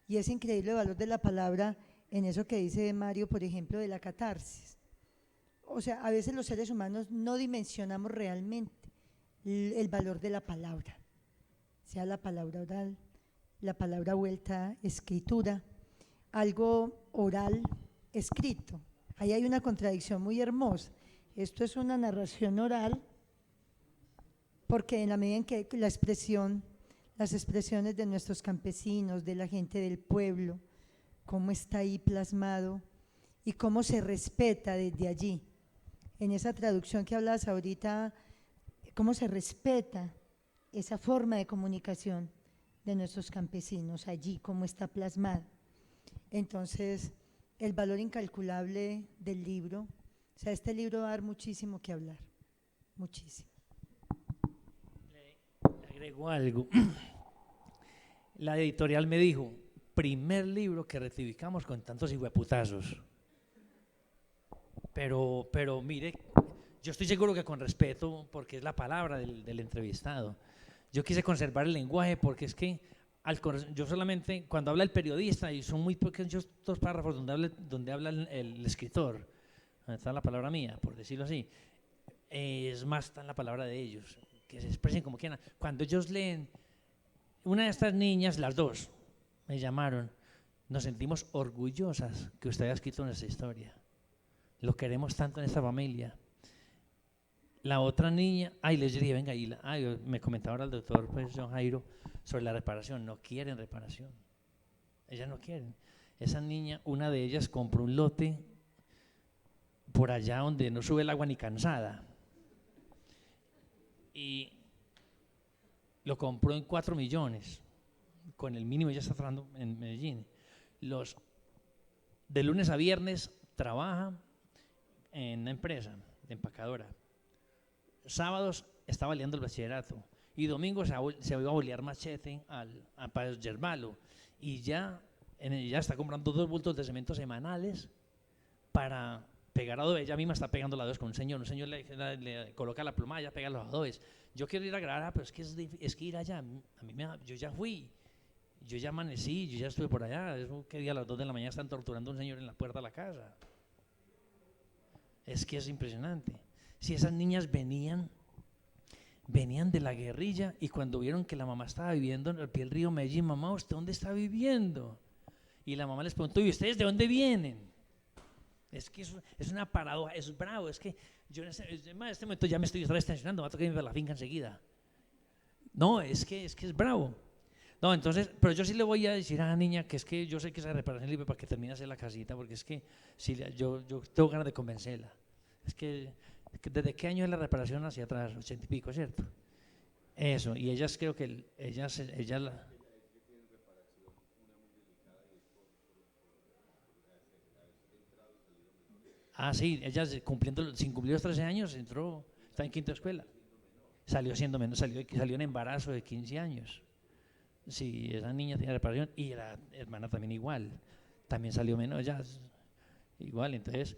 Y es increíble el valor de la palabra en eso que dice Mario, por ejemplo, de la catarsis. O sea, a veces los seres humanos no dimensionamos realmente el valor de la palabra, sea la palabra oral, la palabra vuelta escritura, algo oral escrito. Ahí hay una contradicción muy hermosa. Esto es una narración oral, porque en la medida en que las expresiones de nuestros campesinos, de la gente del pueblo, cómo está ahí plasmado y cómo se respeta desde allí. En esa traducción que hablabas ahorita, cómo se respeta esa forma de comunicación de nuestros campesinos allí, cómo está plasmado. Entonces, el valor incalculable del libro, o sea, este libro va a dar muchísimo que hablar, muchísimo. Le agrego algo. La editorial me dijo, primer libro que rectificamos con tantos hijueputazos. Pero mire, yo estoy seguro que con respeto, porque es la palabra del entrevistado. Yo quise conservar el lenguaje porque es que yo solamente, cuando habla el periodista, y son muy pequeños dos párrafos donde habla el escritor, donde está la palabra mía, por decirlo así, es más, está en la palabra de ellos, que se expresen como quieran. Cuando ellos leen, una de estas niñas, las dos, me llamaron, nos sentimos orgullosas que usted haya escrito nuestra historia. Lo queremos tanto en esta familia. La otra niña, les dije, venga, me comentaba ahora el doctor pues, John Jairo sobre la reparación. No quieren reparación. Ellas no quieren. Esa niña, una de ellas compró un lote por allá donde no sube el agua ni cansada. Y lo compró en 4 millones. Con el mínimo, ella está trabajando en Medellín. De lunes a viernes trabaja en una empresa de empacadora. Sábados estaba liando el bachillerato y domingo se iba a bolear machete para Yermalo y ya está comprando 2 bultos de cemento semanales para pegar adobes. Ella misma está pegando la adobes con un señor le coloca la pluma, ella pega los adobes. Yo quiero ir a grabar, pero es que ir allá, yo ya fui, yo ya amanecí, yo ya estuve por allá. ¿Qué día a las 2 de la mañana están torturando a un señor en la puerta de la casa? Es que es impresionante. Si esas niñas venían de la guerrilla y cuando vieron que la mamá estaba viviendo al pie del río Medellín, mamá, ¿usted dónde está viviendo? Y la mamá les preguntó, ¿y ustedes de dónde vienen? Es que es una paradoja, es bravo, es que yo en este momento ya me estoy estacionando, me va a tocar irme a la finca enseguida. No, es que es bravo. No, entonces, pero yo sí le voy a decir a la niña que es que yo sé que esa reparación libre para que termine de hacer la casita, porque es que si yo tengo ganas de convencerla. Es que ¿desde qué año es la reparación hacia atrás? 80 y pico, ¿cierto? Eso, y ellas creo que sí, ella sin cumplir los 13 años está en quinto de escuela. Salió siendo menos, salió en embarazo de 15 años. Sí, esa niña tenía reparación y la hermana también igual. También salió menos, ella igual, entonces.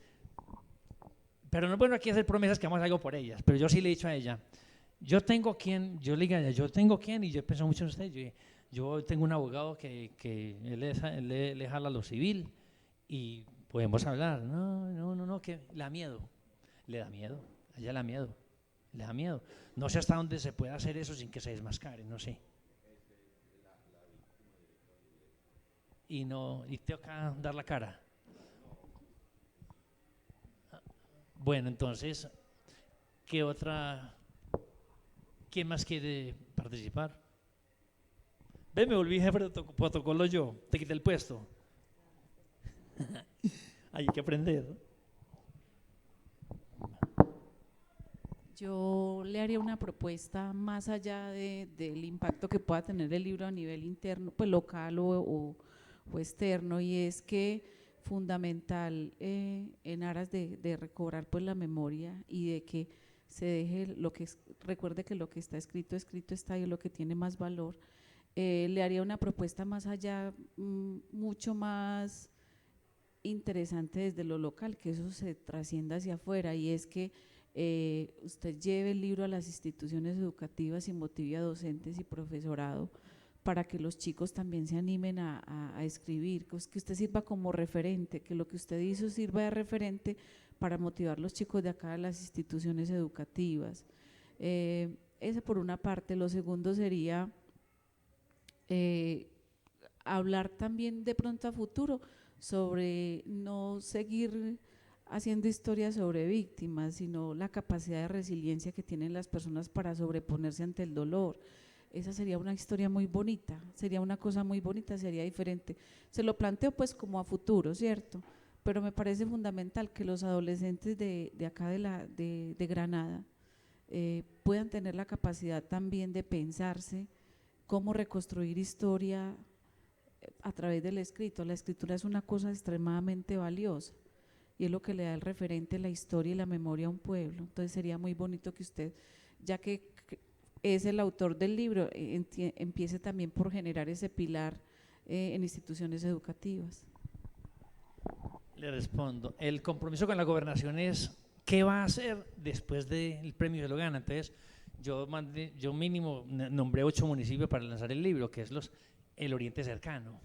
Pero no es bueno aquí hacer promesas que vamos a hacer algo por ellas, pero yo sí le he dicho a ella, yo tengo quien, y yo he pensado mucho en usted, yo tengo un abogado que él le jala lo civil, podemos hablar. No, que le da miedo. Le da miedo. A ella le da miedo. Le da miedo. No sé hasta dónde se puede hacer eso sin que se desmascare, no sé. Y toca dar la cara. Bueno, entonces, ¿quién más quiere participar? Ve, me volví jefe de protocolo yo, te quité el puesto. Hay que aprender. Yo le haría una propuesta más allá del impacto que pueda tener el libro a nivel interno, pues local o externo, y es que fundamental en aras de recobrar pues la memoria y de que se deje recuerde que lo que está escrito está, y lo que tiene más valor. Le haría una propuesta más allá, mucho más interesante desde lo local, que eso se trascienda hacia afuera, y es que usted lleve el libro a las instituciones educativas y motive a docentes y profesorado para que los chicos también se animen a escribir, que usted sirva como referente, que lo que usted hizo sirva de referente para motivar a los chicos de acá de las instituciones educativas. Ese por una parte. Lo segundo sería hablar también de pronto a futuro sobre no seguir haciendo historias sobre víctimas, sino la capacidad de resiliencia que tienen las personas para sobreponerse ante el dolor. Esa sería una historia muy bonita, sería una cosa muy bonita, sería diferente. Se lo planteo pues como a futuro, ¿cierto? Pero me parece fundamental que los adolescentes de acá de Granada puedan tener la capacidad también de pensarse cómo reconstruir historia a través del escrito. La escritura es una cosa extremadamente valiosa y es lo que le da el referente, la historia y la memoria a un pueblo. Entonces sería muy bonito que usted, ya que es el autor del libro, empiece también por generar ese pilar en instituciones educativas. Le respondo, el compromiso con la gobernación es ¿qué va a hacer después del premio que lo gana? Entonces yo mínimo nombré 8 municipios para lanzar el libro, que es el Oriente Cercano,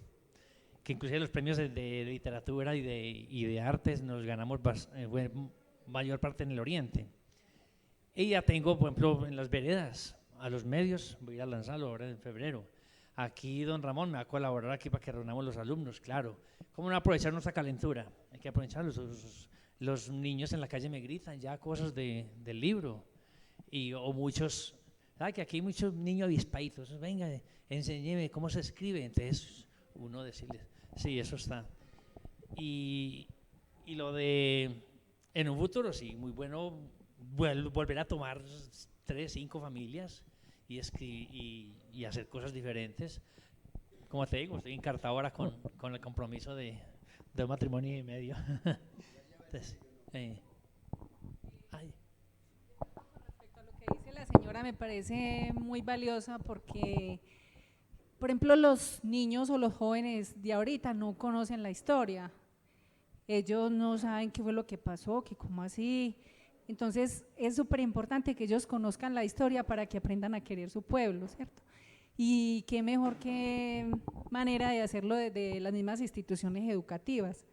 que inclusive los premios de literatura y de artes nos ganamos mayor parte en el Oriente. Y ya tengo, por ejemplo, en las veredas, a los medios, voy a ir a lanzarlo ahora en febrero. Aquí don Ramón me va a colaborar aquí para que reunamos los alumnos, claro. ¿Cómo no aprovechar nuestra calentura? Hay que aprovecharlos. Los niños en la calle me gritan ya cosas del libro. O muchos, ¿sabe que aquí hay muchos niños avispaditos? Venga, enséñeme cómo se escribe. Entonces uno decirles, sí, eso está. Y lo de, en un futuro, sí, muy bueno volver a tomar 3, 5 familias y escribir y hacer cosas diferentes. Como te digo, estoy encartado ahora con el compromiso de un matrimonio y medio. Entonces, Respecto a lo que dice la señora, me parece muy valiosa porque, por ejemplo, los niños o los jóvenes de ahorita no conocen la historia. Ellos no saben qué fue lo que pasó, que cómo así. Entonces es súper importante que ellos conozcan la historia para que aprendan a querer su pueblo, ¿cierto? Y qué mejor que manera de hacerlo desde las mismas instituciones educativas,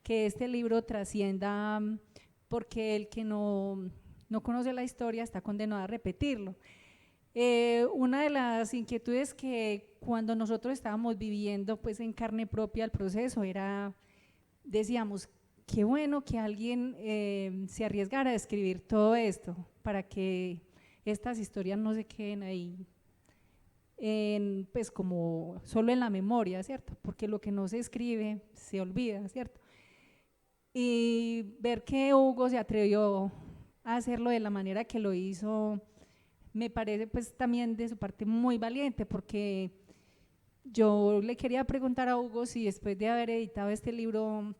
que este libro trascienda, porque el que no conoce la historia está condenado a repetirlo. Una de las inquietudes que cuando nosotros estábamos viviendo pues en carne propia el proceso decíamos, qué bueno que alguien se arriesgara a escribir todo esto para que estas historias no se queden ahí pues como solo en la memoria, ¿cierto? Porque lo que no se escribe se olvida, ¿cierto? Y ver que Hugo se atrevió a hacerlo de la manera que lo hizo me parece pues también de su parte muy valiente, porque yo le quería preguntar a Hugo si después de haber editado este libro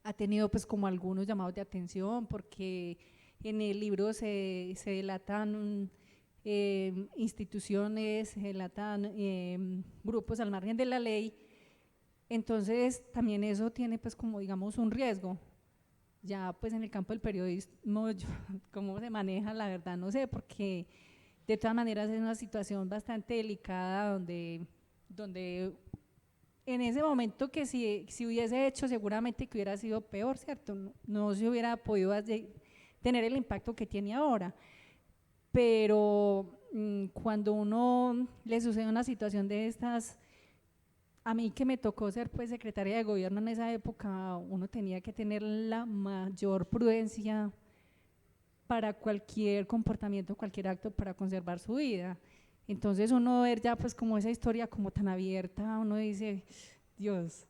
ha tenido pues como algunos llamados de atención, porque en el libro se delatan instituciones, se delatan grupos al margen de la ley. Entonces también eso tiene pues como digamos un riesgo. Ya pues en el campo del periodismo cómo se maneja la verdad no sé, porque de todas maneras es una situación bastante delicada donde en ese momento que si hubiese hecho seguramente que hubiera sido peor, ¿cierto? No se hubiera podido tener el impacto que tiene ahora. Pero cuando uno le sucede una situación de estas, a mí que me tocó ser pues secretaria de gobierno en esa época, uno tenía que tener la mayor prudencia para cualquier comportamiento, cualquier acto para conservar su vida. Entonces uno ver ya pues como esa historia como tan abierta, uno dice, Dios,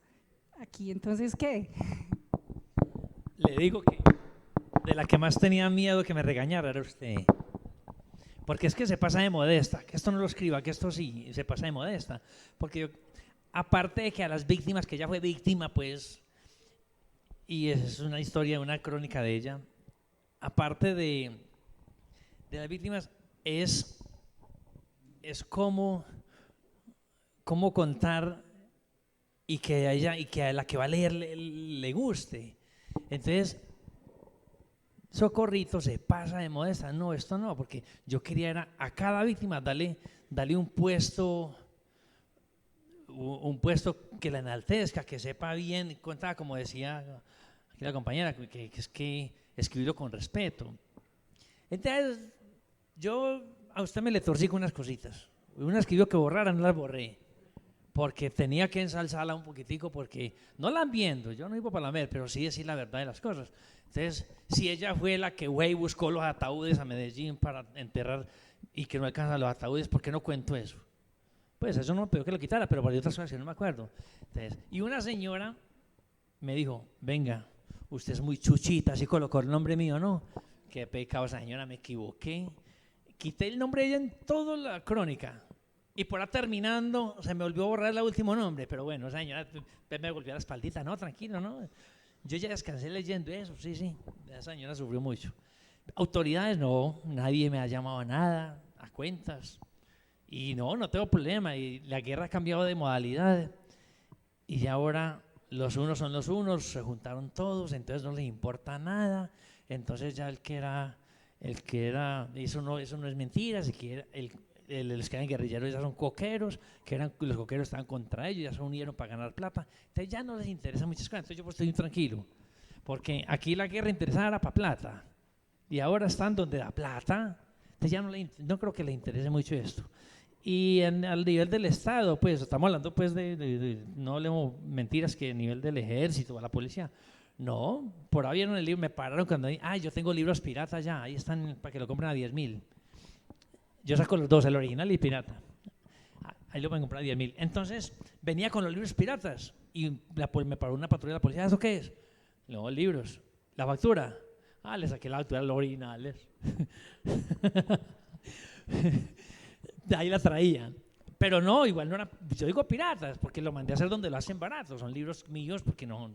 aquí entonces ¿qué? Le digo que de la que más tenía miedo que me regañara era usted. Porque es que se pasa de modesta, que esto no lo escriba, que esto sí, se pasa de modesta. Porque yo, aparte de que a las víctimas, que ella fue víctima, pues, y es una historia, una crónica de ella, aparte de las víctimas, es cómo contar y que a ella y que a la que va a leer le guste. Entonces, Socorrito se pasa de modesta. No, esto no, porque yo quería era a cada víctima darle un puesto que la enaltezca, que sepa bien, contaba como decía aquí la compañera, que es que escribirlo con respeto. Entonces, yo a usted me le torcí con unas cositas. Una escribió que borrara, no las borré, porque tenía que ensalzarla un poquitico, porque no la viendo, yo no iba para lamer, pero sí decir la verdad de las cosas. Entonces, si ella fue la que buscó los ataúdes a Medellín para enterrar y que no alcanzan los ataúdes, ¿por qué no cuento eso? Pues eso no me pidió que lo quitara, pero por otras cosas que no me acuerdo. Entonces, y una señora me dijo, venga, usted es muy chuchita, así colocó el nombre mío, ¿no? Qué pecado, señora, me equivoqué. Quité el nombre de ella en toda la crónica. Y por ahí terminando, se me volvió a borrar el último nombre. Pero bueno, señora, me golpeó la espaldita. No, tranquilo, ¿no? Yo ya descansé leyendo eso, sí. Esa señora sufrió mucho. Autoridades, no, nadie me ha llamado a nada, a cuentas. Y no tengo problema. Y la guerra ha cambiado de modalidad. Y ya ahora los unos son los unos, se juntaron todos, entonces no les importa nada. Entonces ya el que era, eso no es mentira, los que eran guerrilleros ya son coqueros, los coqueros estaban contra ellos, ya se unieron para ganar plata. Entonces ya no les interesa muchas cosas, entonces yo pues estoy tranquilo. Porque aquí la guerra interesada era para plata. Y ahora están donde da plata, entonces ya no creo que le interese mucho esto. Y al nivel del Estado, pues estamos hablando pues no hablemos mentiras, que a nivel del ejército o la policía. No, por ahí vieron el libro, me pararon cuando yo tengo libros piratas ya, ahí están para que lo compren a 10.000. Yo saco los dos, el original y pirata. Ahí lo pueden comprar a 10.000. Entonces, venía con los libros piratas y me paró una patrulla de la policía. ¿Eso qué es? Los libros. ¿La factura? Le saqué la factura, los originales. Ahí la traía. Pero no, igual no era, yo digo piratas, porque lo mandé a hacer donde lo hacen barato. Son libros míos porque no,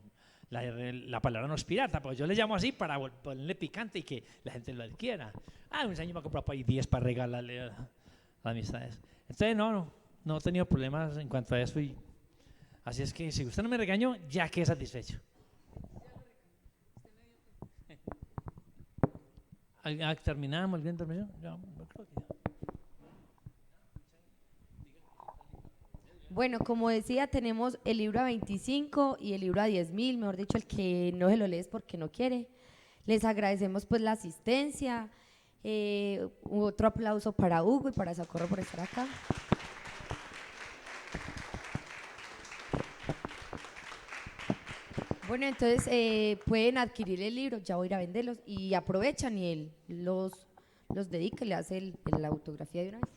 la palabra no es pirata, pues yo le llamo así para ponerle picante y que la gente lo adquiera. Un año me ha comprado ahí 10 para regalarle a las amistades. Entonces no he tenido problemas en cuanto a eso. Así es que si usted no me regañó, ya quedé satisfecho. ¿Terminamos bien? Yo creo que ya. Bueno, como decía, tenemos el libro a 25 y el libro a 10.000, mejor dicho, el que no se lo lee es porque no quiere. Les agradecemos pues la asistencia. Otro aplauso para Hugo y para Socorro por estar acá. Bueno, entonces pueden adquirir el libro, ya voy a ir a venderlos y aprovechan y él los dedica y le hace la autografía de una vez.